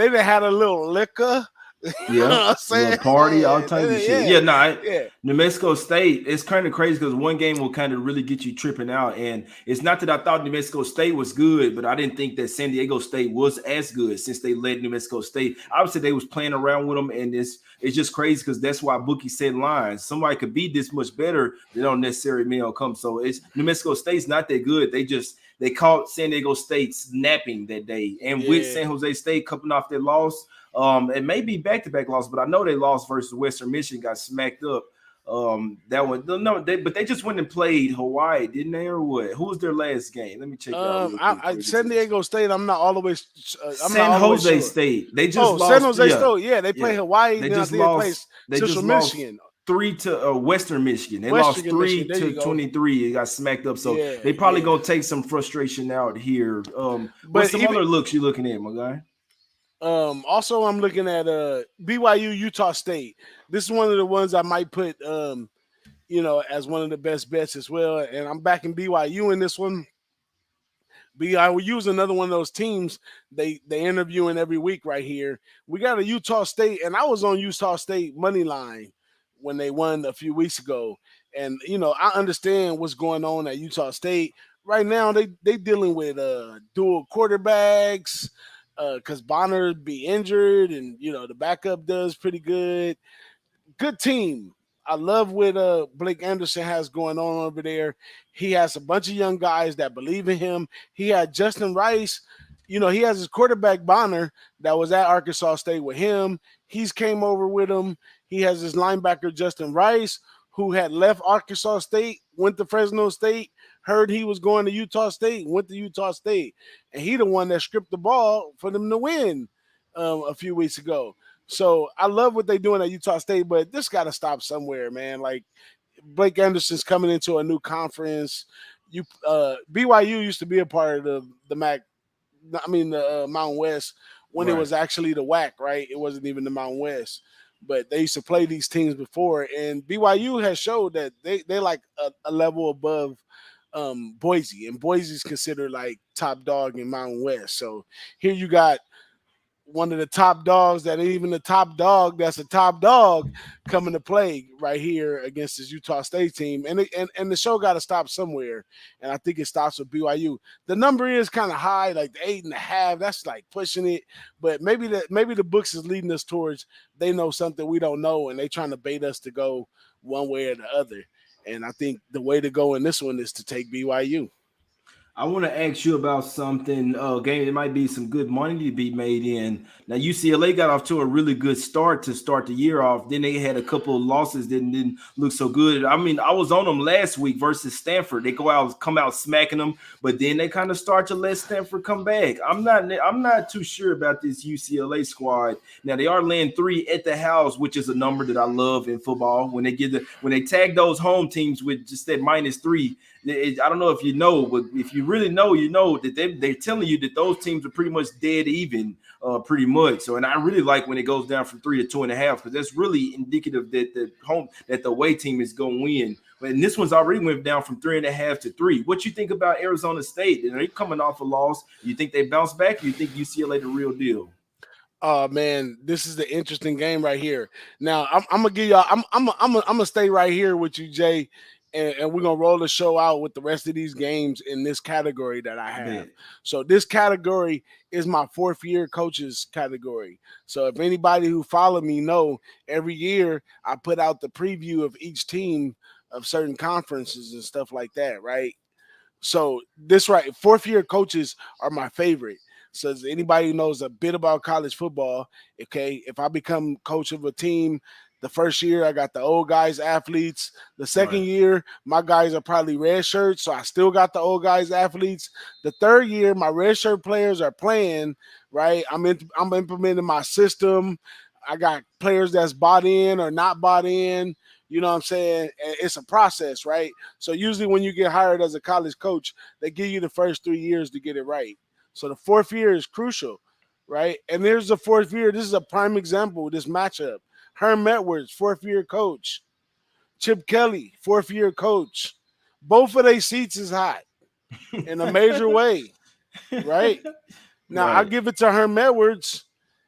done had a little liquor. You know Yeah, what I'm little saying? party, all type of shit. Yeah, Yeah, no, yeah, New Mexico State. It's kind of crazy because one game will kind of really get you tripping out, and it's not that I thought New Mexico State was good, but I didn't think that San Diego State was as good since they led New Mexico State. Obviously, they was playing around with them, and it's just crazy because that's why bookies set lines. Somebody could be this much better, they don't necessarily mean it'll come. So it's New Mexico State's not that good. They caught San Diego State snapping that day, and with yeah. San Jose State coming off their loss. It may be back-to-back loss, but I know they lost versus Western Michigan, got smacked up. That one, no, but they just went and played Hawaii, didn't they, or what? Who was their last game? Let me check it out real quick before we get to San this. Diego State. I'm not San all the way Jose sure. State. They just Oh, San lost. Jose Yeah, State. Yeah, they play yeah. Hawaii. They Then I just think they play lost. They just Central lost Michigan, 3 to Western Michigan. They lost Western Michigan. three There you to go. 23. It got smacked up. So Yeah, they probably yeah. gonna take some frustration out here. What's But some even other looks you looking at, my guy? also, I'm looking at BYU Utah State. This is one of the ones I might put as one of the best bets as well. And I'm backing BYU in this one. BYU is another one of those teams they interviewing every week right here. We got a Utah State, and I was on Utah State money line when they won a few weeks ago. And I understand what's going on at Utah State right now. They dealing with dual quarterbacks because Bonner be injured, and the backup does pretty good. Good team. I love what Blake Anderson has going on over there. He has a bunch of young guys that believe in him. He had Justin Rice. He has his quarterback Bonner that was at Arkansas State with him. He's came over with him. He has his linebacker Justin Rice, who had left Arkansas State, went to Fresno State, heard he was going to Utah State, went to Utah State, and he the one that stripped the ball for them to win a few weeks ago. So I love what they're doing at Utah State, but this got to stop somewhere, man. Like Blake Anderson's coming into a new conference. BYU used to be a part of the MAC. I mean the Mountain West when it Right. was actually the WAC, right? It wasn't even the Mountain West, but they used to play these teams before, and BYU has showed that they like a level above Boise, and Boise's considered like top dog in Mountain West. So here you got one of the top dogs that ain't even the top dog that's a top dog coming to play right here against this Utah State team. And the show got to stop somewhere. And I think it stops with BYU. The number is kind of high, like the 8.5. That's like pushing it. But maybe the books is leading us towards they know something we don't know, and they trying to bait us to go one way or the other. And I think the way to go in this one is to take BYU. I want to ask you about something. Game that might be some good money to be made in. Now UCLA got off to a really good start to start the year off. Then they had a couple of losses that didn't look so good. I mean, I was on them last week versus Stanford. They come out smacking them, but then they kind of start to let Stanford come back. I'm not too sure about this UCLA squad. Now they are laying 3 at the house, which is a number that I love in football. When they tag those home teams with just that -3. I don't know if you know, but if you really know, you know that they're telling you that those teams are pretty much dead even, pretty much. So, and I really like when it goes down from 3 to 2.5 because that's really indicative that the away team is going to win. And this one's already went down from 3.5 to 3. What you think about Arizona State? Are they coming off a loss? You think they bounce back? Or you think UCLA the real deal? Oh man, this is the interesting game right here. Now I'm gonna give y'all. I'm gonna stay right here with you, Jay, and we're gonna roll the show out with the rest of these games in this category that I have. Bet. So this category is my 4th-year coaches category. So if anybody who follow me know, every year I put out the preview of each team of certain conferences and stuff like that, right? So this right, 4th-year coaches are my favorite. So as anybody who knows a bit about college football, okay, if I become coach of a team, the first year I got the old guys athletes. The second Right. year, my guys are probably red shirts, so I still got the old guys athletes. The third year, my red shirt players are playing, right? I'm implementing my system. I got players that's bought in or not bought in. You know what I'm saying? And it's a process, right? So usually when you get hired as a college coach, they give you the first 3 years to get it right. So the 4th year is crucial, right? And there's the 4th year. This is a prime example of this matchup. Herm Edwards, 4th-year coach. Chip Kelly, 4th-year coach. Both of their seats is hot in a major way, right? Now, I'll Right. give it to Herm Edwards.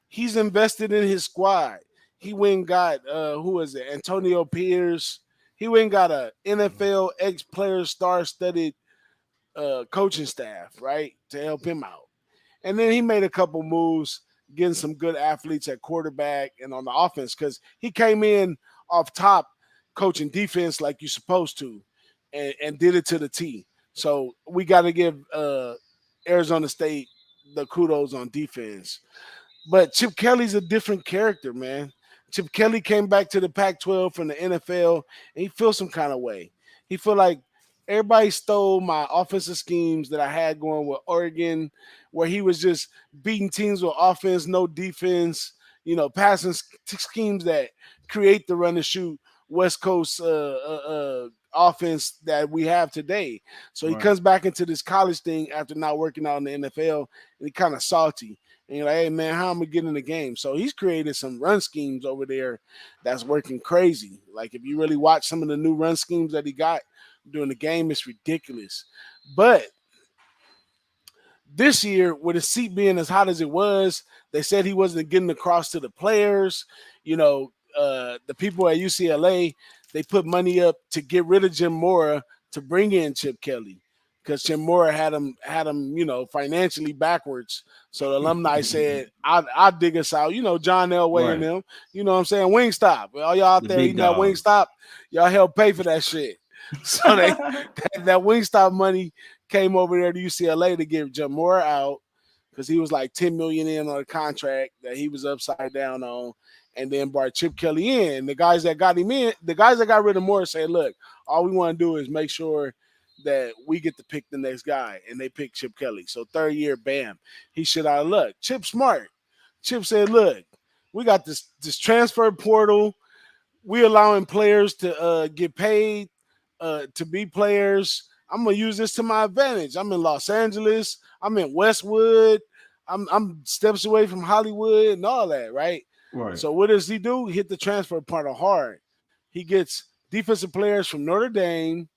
He's invested in his squad. He went and got who is it? Antonio Pierce. He went and got a NFL ex player star studded coaching staff, right, to help him out. And then he made a couple moves, getting some good athletes at quarterback and on the offense because he came in off top coaching defense like you're supposed to, and did it to the T. So we got to give Arizona State the kudos on defense. But Chip Kelly's a different character, man. Chip Kelly came back to the Pac-12 from the NFL, and he feels some kind of way. He feel like everybody stole my offensive schemes that I had going with Oregon, where he was just beating teams with offense, no defense. Passing schemes that create the run and shoot West Coast offense that we have today. So he Right. comes back into this college thing after not working out in the NFL, and he kind of salty. And you're like, hey man, how am I getting in the game? So he's created some run schemes over there that's working crazy. Like if you really watch some of the new run schemes that he got during the game, it's ridiculous. But this year, with his seat being as hot as it was, they said he wasn't getting across to the players. The people at UCLA, they put money up to get rid of Jim Mora to bring in Chip Kelly because Jim Mora had him, financially backwards. So the alumni said, "I'll dig us out." John Elway and Right. them. You know what I'm saying? Wingstop. All y'all out The there big eating that dogs. Wingstop, y'all help pay for that shit. So that Wingstop money came over there to UCLA to get Jim Mora out because he was like 10 million in on a contract that he was upside down on, and then brought Chip Kelly in. The guys that got him in, the guys that got rid of Mora said, "Look, all we want to do is make sure that we get to pick the next guy," and they picked Chip Kelly. So third year, bam, he shit out of luck. Chip smart. Chip said, "Look, we got this transfer portal. We allowing players to get paid to be players. I'm gonna use this to my advantage. I'm in Los Angeles. I'm in Westwood. I'm steps away from Hollywood and all that, right? Right. So what does he do? He hit the transfer portal hard. He gets defensive players from Notre Dame,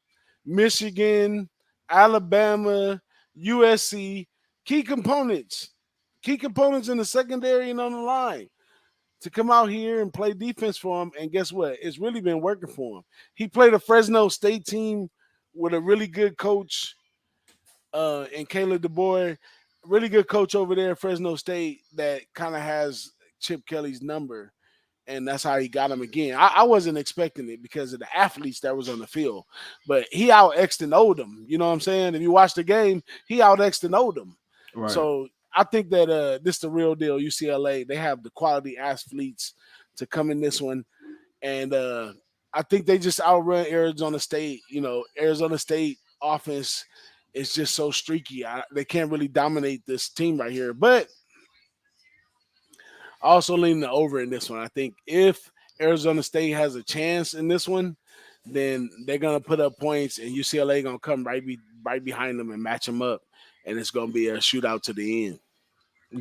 Michigan, Alabama, USC, key components, key components in the secondary and on the line to come out here and play defense for him. And guess what? It's really been working for him. He played a Fresno State team with a really good coach and Caleb DeBoer, really good coach over there at Fresno State that kind of has Chip Kelly's number. And that's how he got him again. I wasn't expecting it because of the athletes that was on the field, but he out X'd and O'd them. You know what I'm saying? If you watch the game, he out X'd and O'd them. Right. So I think that this is the real deal. UCLA, they have the quality athletes to come in this one, and I think they just outrun Arizona State. Arizona State offense is just so streaky. They can't really dominate this team right here. But I also lean the over in this one. I think if Arizona State has a chance in this one, then they're gonna put up points, and UCLA gonna come right behind them and match them up, and it's gonna be a shootout to the end.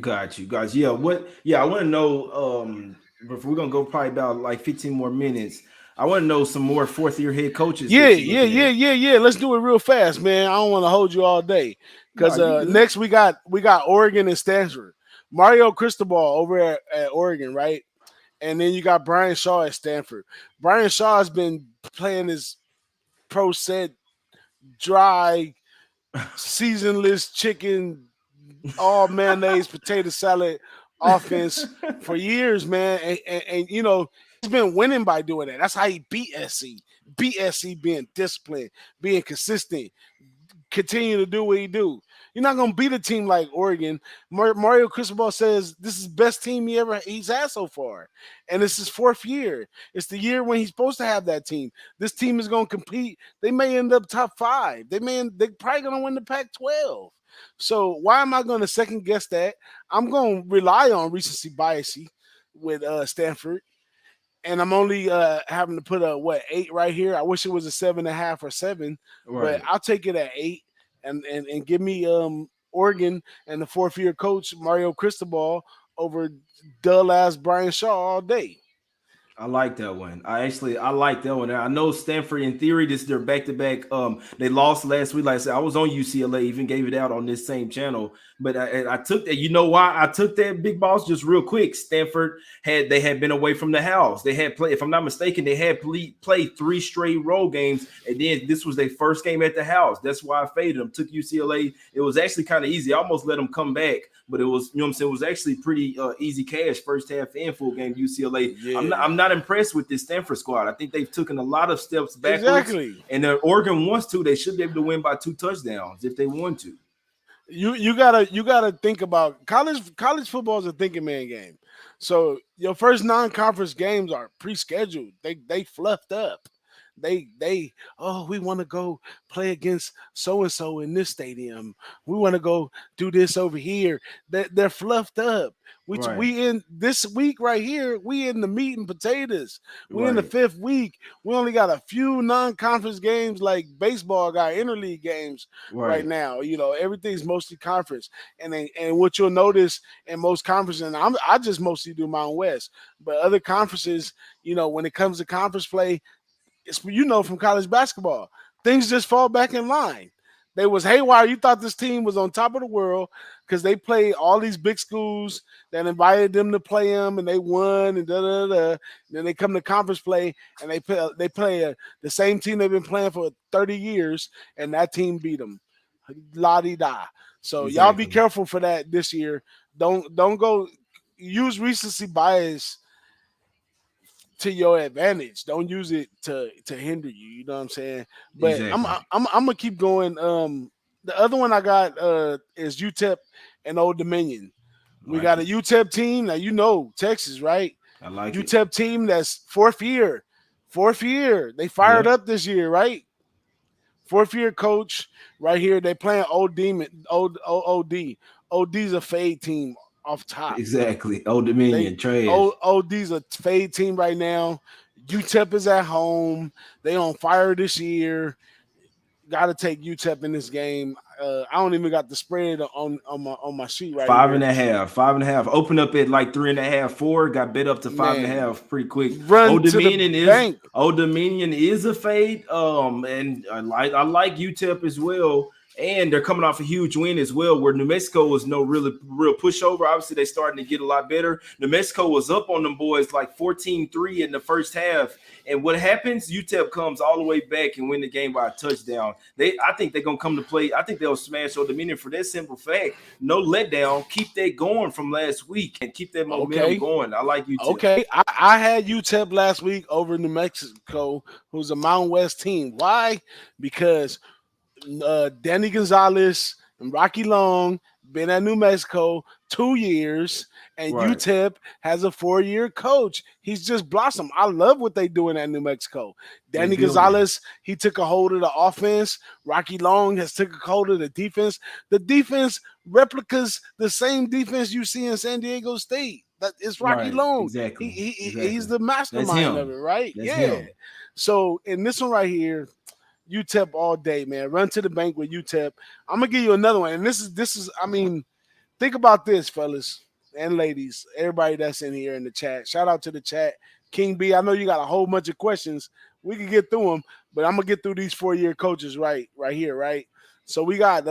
Got you guys. Yeah, what yeah, I want to know but we're gonna go probably about like 15 more minutes. I want to know some more fourth year head coaches Yeah, that you're yeah, looking yeah, at. yeah, yeah. Let's do it real fast, man. I don't want to hold you all day No, because you good. next we got Oregon and Stanford. Mario Cristobal over at Oregon, right? And then you got Brian Shaw at Stanford. Brian Shaw has been playing his pro set dry, seasonless chicken, all mayonnaise, potato salad offense for years, man. And he's been winning by doing that. That's how he beat SC. Beat SC being disciplined, being consistent, continue to do what he do. You're not gonna beat a team like Oregon. Mario Cristobal says this is the best team he's had so far, and it's his fourth year. It's the year when he's supposed to have that team. This team is gonna compete. They may end up top five. They're probably gonna win the Pac-12. So why am I gonna second guess that? I'm gonna rely on recency bias with Stanford, and I'm only having to put a 8 right here. I wish it was a 7.5 or 7, but Right. I'll take it at 8 and give me Oregon and the fourth year coach Mario Cristobal over dull ass Brian Shaw all day. I like that one. I like that one. I know Stanford in theory, this is their back to back. They lost last week. Like I said, I was on UCLA, even gave it out on this same channel. But I took that. You know why I took that, Big Boss? Just real quick. Stanford had been away from the house. They had played, if I'm not mistaken, they had played 3 straight road games, and then this was their first game at the house. That's why I faded them. Took UCLA. It was actually kind of easy. I almost let them come back, but it was, you know what I'm saying, it was actually pretty easy cash first half and full game UCLA. Yeah, I'm not impressed with this Stanford squad. I think they've taken a lot of steps backwards. exactly. And Oregon wants to. They should be able to win by 2 touchdowns if they want to. You gotta think about college football is a thinking man game. So your first non-conference games are pre-scheduled. They fluffed up. They we want to go play against so and so in this stadium. We want to go do this over here. They're fluffed up. Right, We in this week right here. We in the meat and potatoes. We in the right, fifth week. We only got a few non-conference games like baseball got interleague games right right. now. Everything's mostly conference, and what you'll notice in most conferences, and I just mostly do Mountain West, but other conferences, when it comes to conference play, it's from college basketball, things just fall back in line. They was haywire. You thought this team was on top of the world because they played all these big schools that invited them to play them, and they won, and da da da. Then they come to conference play, and they play the same team they've been playing for 30 years, and that team beat them. La di da. So y'all be Exactly. careful for that this year. Don't go use recency bias to your advantage. Don't use it to hinder you. You know what I'm saying? But Exactly. I'm gonna keep going. The other one I got is UTEP and Old Dominion. We Like got a it. UTEP team. Now Texas, right? I like it. UTEP team that's fourth year. Fourth year. They fired Yep. up this year, right? Fourth year coach right here. They playing Old Demon, OD. OD's a fade team off top. Exactly. Old They Dominion trash. OD's a fade team right now. UTEP is at home. They on fire this year. Got to take UTEP in this game. I don't even got the spread on my sheet right Five here. and a half. Five and a half. Open up at like 3.5, 4. Got bet up to five and a Man, half pretty quick. run to the bank. Old Dominion is a fade. And I like UTEP as well. And they're coming off a huge win as well, where New Mexico was no really real pushover. Obviously, they're starting to get a lot better. New Mexico was up on them boys like 14-3 in the first half. And what happens? UTEP comes all the way back and win the game by a touchdown. I think they're gonna come to play. I think they'll smash Old Dominion for that simple fact. No letdown. Keep that going from last week and keep that momentum Okay. going. I like UTEP. Okay. I had UTEP last week over New Mexico, who's a Mountain West team. Why? Because Danny Gonzalez and Rocky Long been at New Mexico 2 years, and Right. UTEP has a 4-year coach. He's just blossomed. I love what they doing at New Mexico. They Danny building. Gonzalez, he took a hold of the offense. Rocky Long has took a hold of the defense. The defense replicas the same defense you see in San Diego State. That it's Rocky Right. Long. Exactly. He's Exactly. the That's mastermind of it, him. right? That's Yeah. him. So in this one right here, UTEP all day, man. Run to the bank with UTEP. I'm gonna give you another one, and this is. I mean, think about this, fellas and ladies, everybody that's in here in the chat. Shout out to the chat, King B. I know you got a whole bunch of questions. We can get through them, but I'm gonna get through these 4-year coaches right here, right. So we got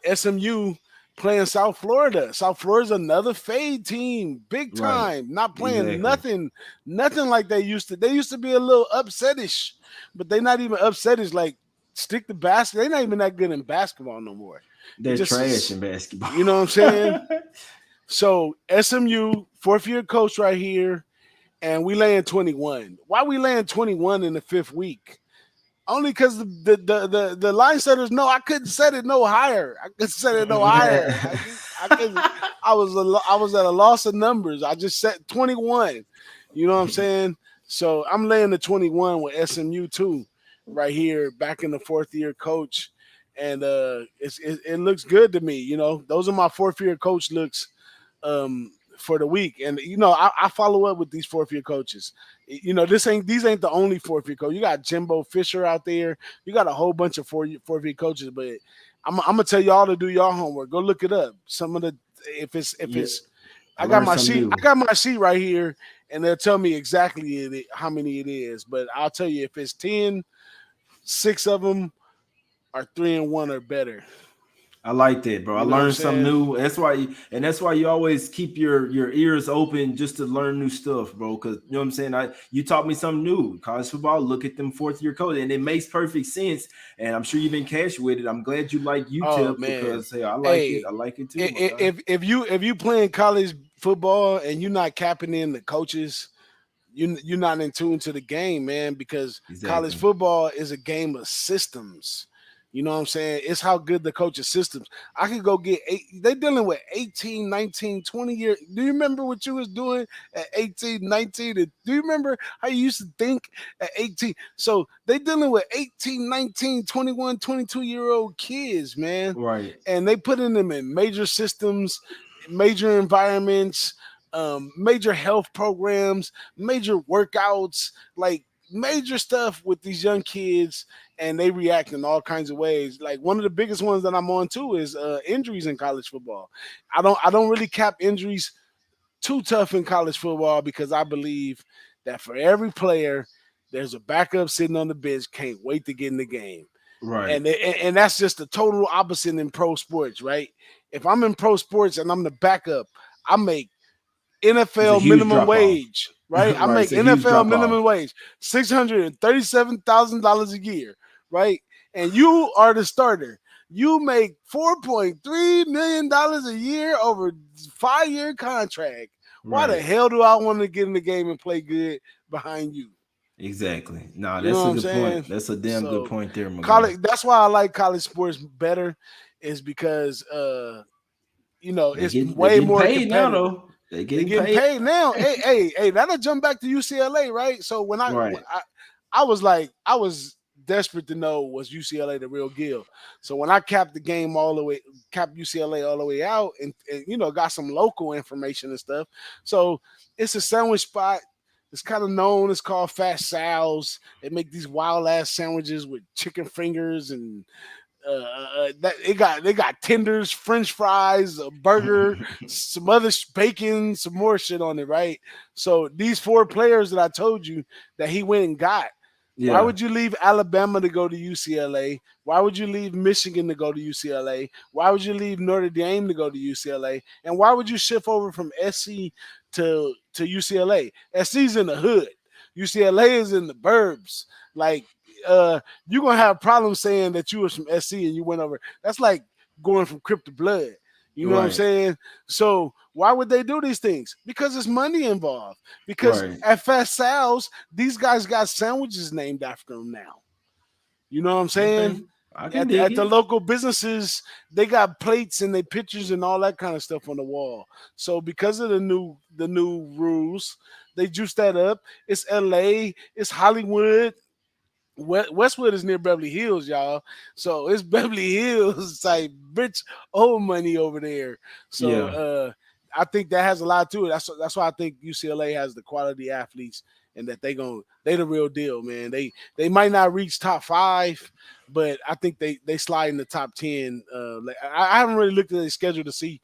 SMU playing South Florida. South Florida's another fade team, big Right. time. Not playing Exactly. nothing like they used to. They used to be a little upsetish, but they're not even upsetish. Like stick to basket. They're not even that good in basketball no more. It They're just trash is. in basketball. You know what I'm saying? So SMU, fourth year coach right here, and we laying 21. Why we laying 21 in the fifth week? Only because the line setters know I couldn't set it no higher. I couldn't set it no higher. I could I was at a loss of numbers. I just set 21. You know what I'm saying? So I'm laying the 21 with SMU too, right here, back in the fourth year coach, and it looks good to me. Those are my fourth year coach looks for the week. And I follow up with these fourth year coaches. These ain't the only fourth year coach. You got Jimbo Fisher out there. You got a whole bunch of fourth year coaches. But I'm gonna tell y'all to do y'all homework. Go look it up. Some of the if it's Yeah. I learned something I new. got my sheet right here, and they'll tell me exactly how many it is. But I'll tell you if it's 10, 6 of them are 3-1 or better. I like that, bro. I You know what I'm learned something saying? new. That's why you always keep your ears open just to learn new stuff, bro. Because you know what I'm saying. You taught me something new. College football. Look at them fourth year coach, and it makes perfect sense. And I'm sure you've been cash with it. I'm glad you like Oh UTEP man. because hey, I like it. Hey, I like it too, my guy. if you playing college football and you're not capping in the coaches, you're not in tune to the game, man, because college Exactly. football is a game of systems. You know what I'm saying? It's how good the coach's systems. I could go get they dealing with 18, 19, 20 years. Do you remember what you was doing at 18, 19? And do you remember how you used to think at 18? So they dealing with 18, 19, 21, 22-year-old kids, man. Right. And they putting them in major systems, major environments, major health programs, major workouts, like major stuff with these young kids, and they react in all kinds of ways. Like one of the biggest ones that I'm on too is injuries in college football. I don't really cap injuries too tough in college football because I believe that for every player, there's a backup sitting on the bench, can't wait to get in the game. Right. And that's just the total opposite in pro sports, right? If I'm in pro sports and I'm the backup, I make It's a NFL huge minimum drop off. wage, right? I Right. make It's a huge NFL drop off. minimum wage, $637,000 a year, right? And you are the starter. You make $4.3 million a year over 5-year contract. Why the Right. hell do I want to get in the game and play good behind you? Exactly. Nah, You know that's what a I'm good point. saying? That's a damn good So point there, my guy. college. That's why I like college sports better, is because it's They way getting more paid now competitive. though. They They getting getting paid. paid now. Hey, that'll jump back to UCLA, right? So Right. I was like, I was desperate to know, was UCLA the real deal. So when I capped the game all the way, capped UCLA all the way out, and got some local information and stuff. So it's a sandwich spot. It's kind of known. It's called Fat Sal's. They make these wild ass sandwiches with chicken fingers and that they got tenders, French fries, a burger, some other bacon, some more shit on it, right? So these four players that I told you that he went and got. Why Yeah. would you leave Alabama to go to UCLA? Why would you leave Michigan to go to UCLA? Why would you leave Notre Dame to go to UCLA? And why would you shift over from SC to UCLA? SC's in the hood. UCLA is in the burbs. Like you're gonna have problems saying that you was from SC and you went over. That's like going from Crip to Blood. You know what I'm Right. saying? So why would they do these things? Because there's money involved. Because Right. at Fast Sal's, these guys got sandwiches named after them now. You know what I'm Okay. saying? I can dig At the it. local businesses, they got plates and they pictures and all that kind of stuff on the wall. So because of the new rules, they juice that up. It's LA, it's Hollywood, Westwood is near Beverly Hills, y'all. So it's Beverly Hills type rich old money over there. So Yeah. I think that has a lot to it. That's why I think UCLA has the quality athletes and that they the real deal, man. They might not reach top 5, but I think they slide in the top 10. I haven't really looked at their schedule to see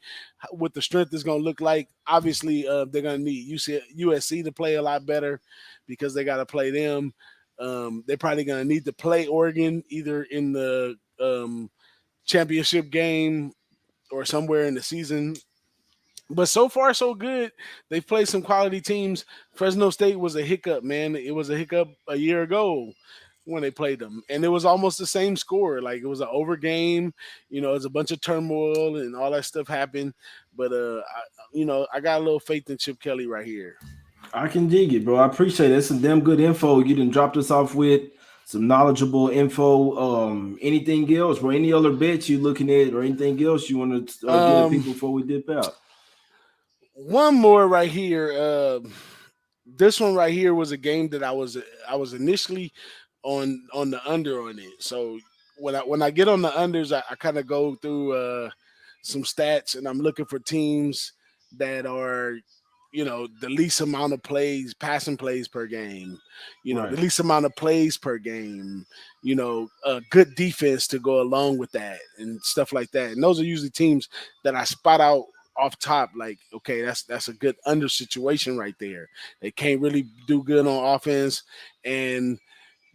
what the strength is going to look like. Obviously, they're going to need USC to play a lot better because they got to play them. They're probably going to need to play Oregon either in the championship game or somewhere in the season. But so far, so good. They've played some quality teams. Fresno State was a hiccup, man. It was a hiccup a year ago when they played them, and it was almost the same score. Like it was an over game. It's a bunch of turmoil and all that stuff happened. But I got a little faith in Chip Kelly right here. I can dig it, bro. I appreciate it. That's some damn good info you done dropped us off with. Some knowledgeable info. Anything else, bro? Any other bets you looking at, or anything else you want to get at Um, people before we dip out? One more right here. This one right here was a game that I was initially on the under on it. So when I get on the unders, I kind of go through some stats and I'm looking for teams that are the least amount of plays, passing plays per game, the Right. least amount of plays per game, good defense to go along with that and stuff like that. And those are usually teams that I spot out off top, like, okay, that's a good under situation right there. They can't really do good on offense, and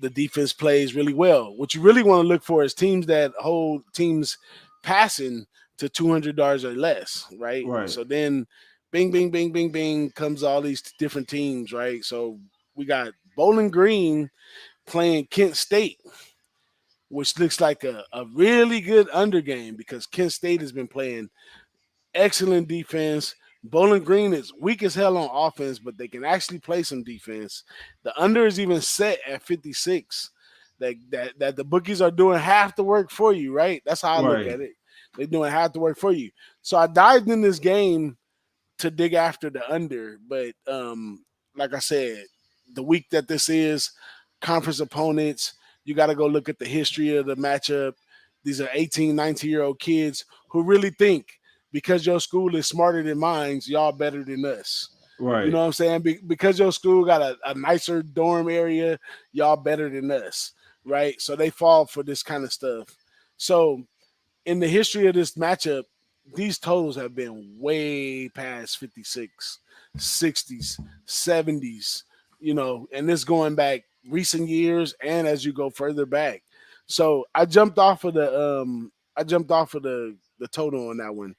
the defense plays really well. What you really want to look for is teams that hold teams passing to 200 yards or less, right? Right. So then, bing, bing, bing, bing, bing, comes all these different teams, right? So we got Bowling Green playing Kent State, which looks like a really good under game because Kent State has been playing excellent defense. Bowling Green is weak as hell on offense, but they can actually play some defense. The under is even set at 56. That the bookies are doing half the work for you, right? That's how I look Right. at it. They're doing half the work for you. So I dived in this game to dig after the under, but like I said, the week that this is, conference opponents, you got to go look at the history of the matchup. These are 18, 19-year-old kids who really think because your school is smarter than mine, y'all better than us. You Right. know what I'm saying? Because your school got a nicer dorm area, y'all better than us, right? So they fall for this kind of stuff. So in the history of this matchup, these totals have been way past 56, 60s, 70s, and this going back recent years and as you go further back. So I jumped off of the total on that one.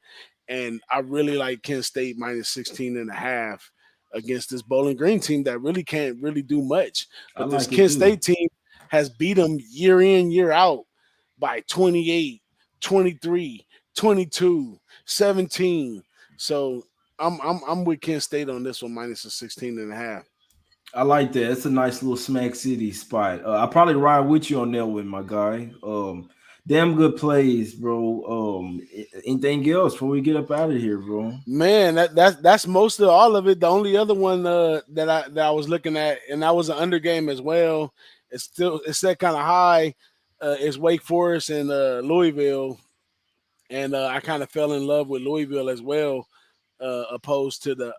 And I really like Kent State minus 16 and a half against this Bowling Green team that really can't really do much. I But this like it Kent too. State team has beat them year in, year out by 28, 23, 22, 17. So I'm with Kent State on this one minus a 16 and a half. I like that. It's a nice little smack city spot. I probably ride with you on that one, my guy. Damn good plays, bro. Anything else before we get up out of here, bro? Man, that's most of all of it. The only other one that I was looking at, and that was an under game as well. It's set kind of high. Is Wake Forest and Louisville, and I kind of fell in love with Louisville as well, opposed to the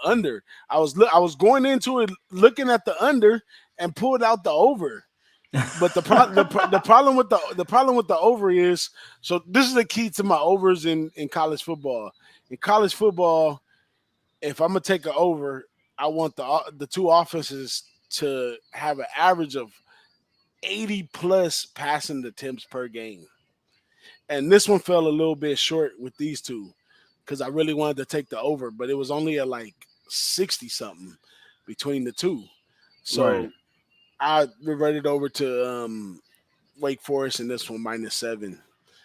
under. I was going into it looking at the under and pulled out the over. But the problem with the over is, so this is the key to my overs in college football. In college football, if I'm gonna take an over, I want the two offenses to have an average of 80 plus passing attempts per game. And this one fell a little bit short with these two because I really wanted to take the over, but it was only at like 60 something between the two. Right. So I reverted over to Wake Forest in this one minus 7.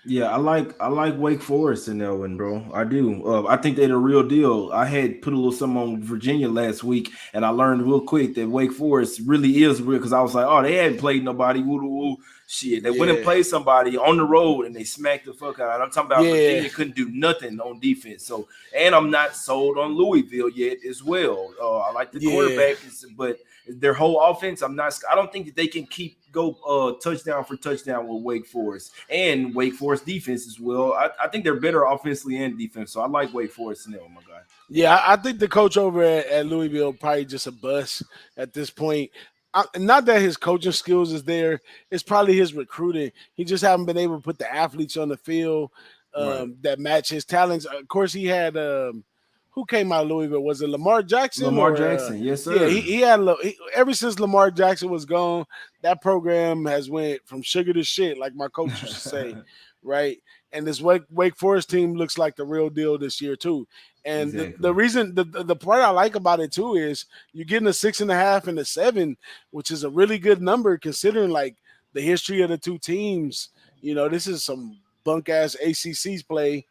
Yeah, I like Wake Forest in that one, bro. I do. I think they're the real deal. I had put a little something on Virginia last week, and I learned real quick that Wake Forest really is real because I was like, oh, they hadn't played nobody. Woo, woo, woo. Shit, they went and Yeah. played somebody on the road, and they smacked the fuck out. I'm talking about Yeah. Virginia couldn't do nothing on defense. So, and I'm not sold on Louisville yet as well. I like the Yeah. quarterback, but their whole offense, I'm not. I don't think that they can keep go touchdown for touchdown with Wake Forest and Wake Forest defense as well. I think they're better offensively and defense, so I like Wake Forest in there, my guy. Yeah, I think the coach over at Louisville probably just a bust at this point. Not that his coaching skills is there; it's probably his recruiting. He just haven't been able to put the athletes on the field Right, that match his talents. Of course, he had who came out of Louisville? Was it Lamar Jackson Lamar or Jackson, yes yeah? sir. He had ever since Lamar Jackson was gone, that program has went from sugar to shit, like my coach used to say, right? And this Wake Forest team looks like the real deal this year too. And the Exactly, reason the part I like about it too is you're getting a 6.5 and a 7, which is a really good number considering like the history of the two teams. This is some bunk ass ACC's play,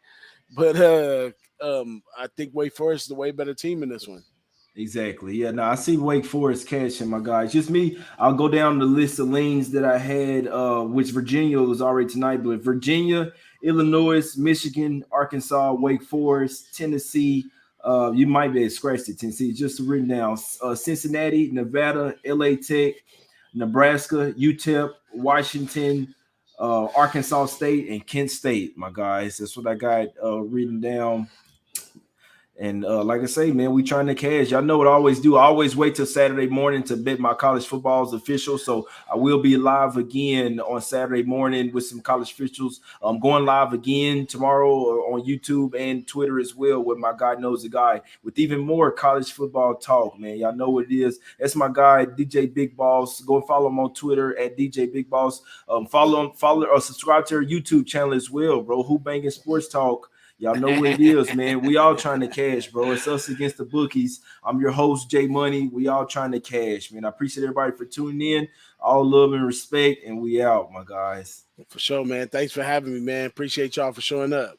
but I think Wake Forest is the way better team in this one. exactly. Yeah, no, I see Wake Forest catching, my guy. It's just me. I'll go down the list of lanes that I had, which Virginia was already tonight, but Virginia, Illinois, Michigan, Arkansas, Wake Forest, Tennessee. You might be able to scratch it, Tennessee. Just written down Cincinnati, Nevada, LA Tech, Nebraska, UTEP, Washington, Arkansas State, and Kent State, my guys. That's what I got written down. And like I say, man, we trying to cash. Y'all know what I always do. I always wait till Saturday morning to bet my college football's official. So I will be live again on Saturday morning with some college officials. I'm going live again tomorrow on YouTube and Twitter as well with my guy knows the guy with even more college football talk, man. Y'all know what it is. That's my guy, DJ Big Boss. Go and follow him on Twitter at DJ Big Boss. Follow or subscribe to our YouTube channel as well, bro. Who Banging Sports Talk. Y'all know what it is, man. We all trying to cash, bro. It's us against the bookies. I'm your host, Jay Money. We all trying to cash, man. I appreciate everybody for tuning in. All love and respect, and we out, my guys. For sure, man. Thanks for having me, man. Appreciate y'all for showing up.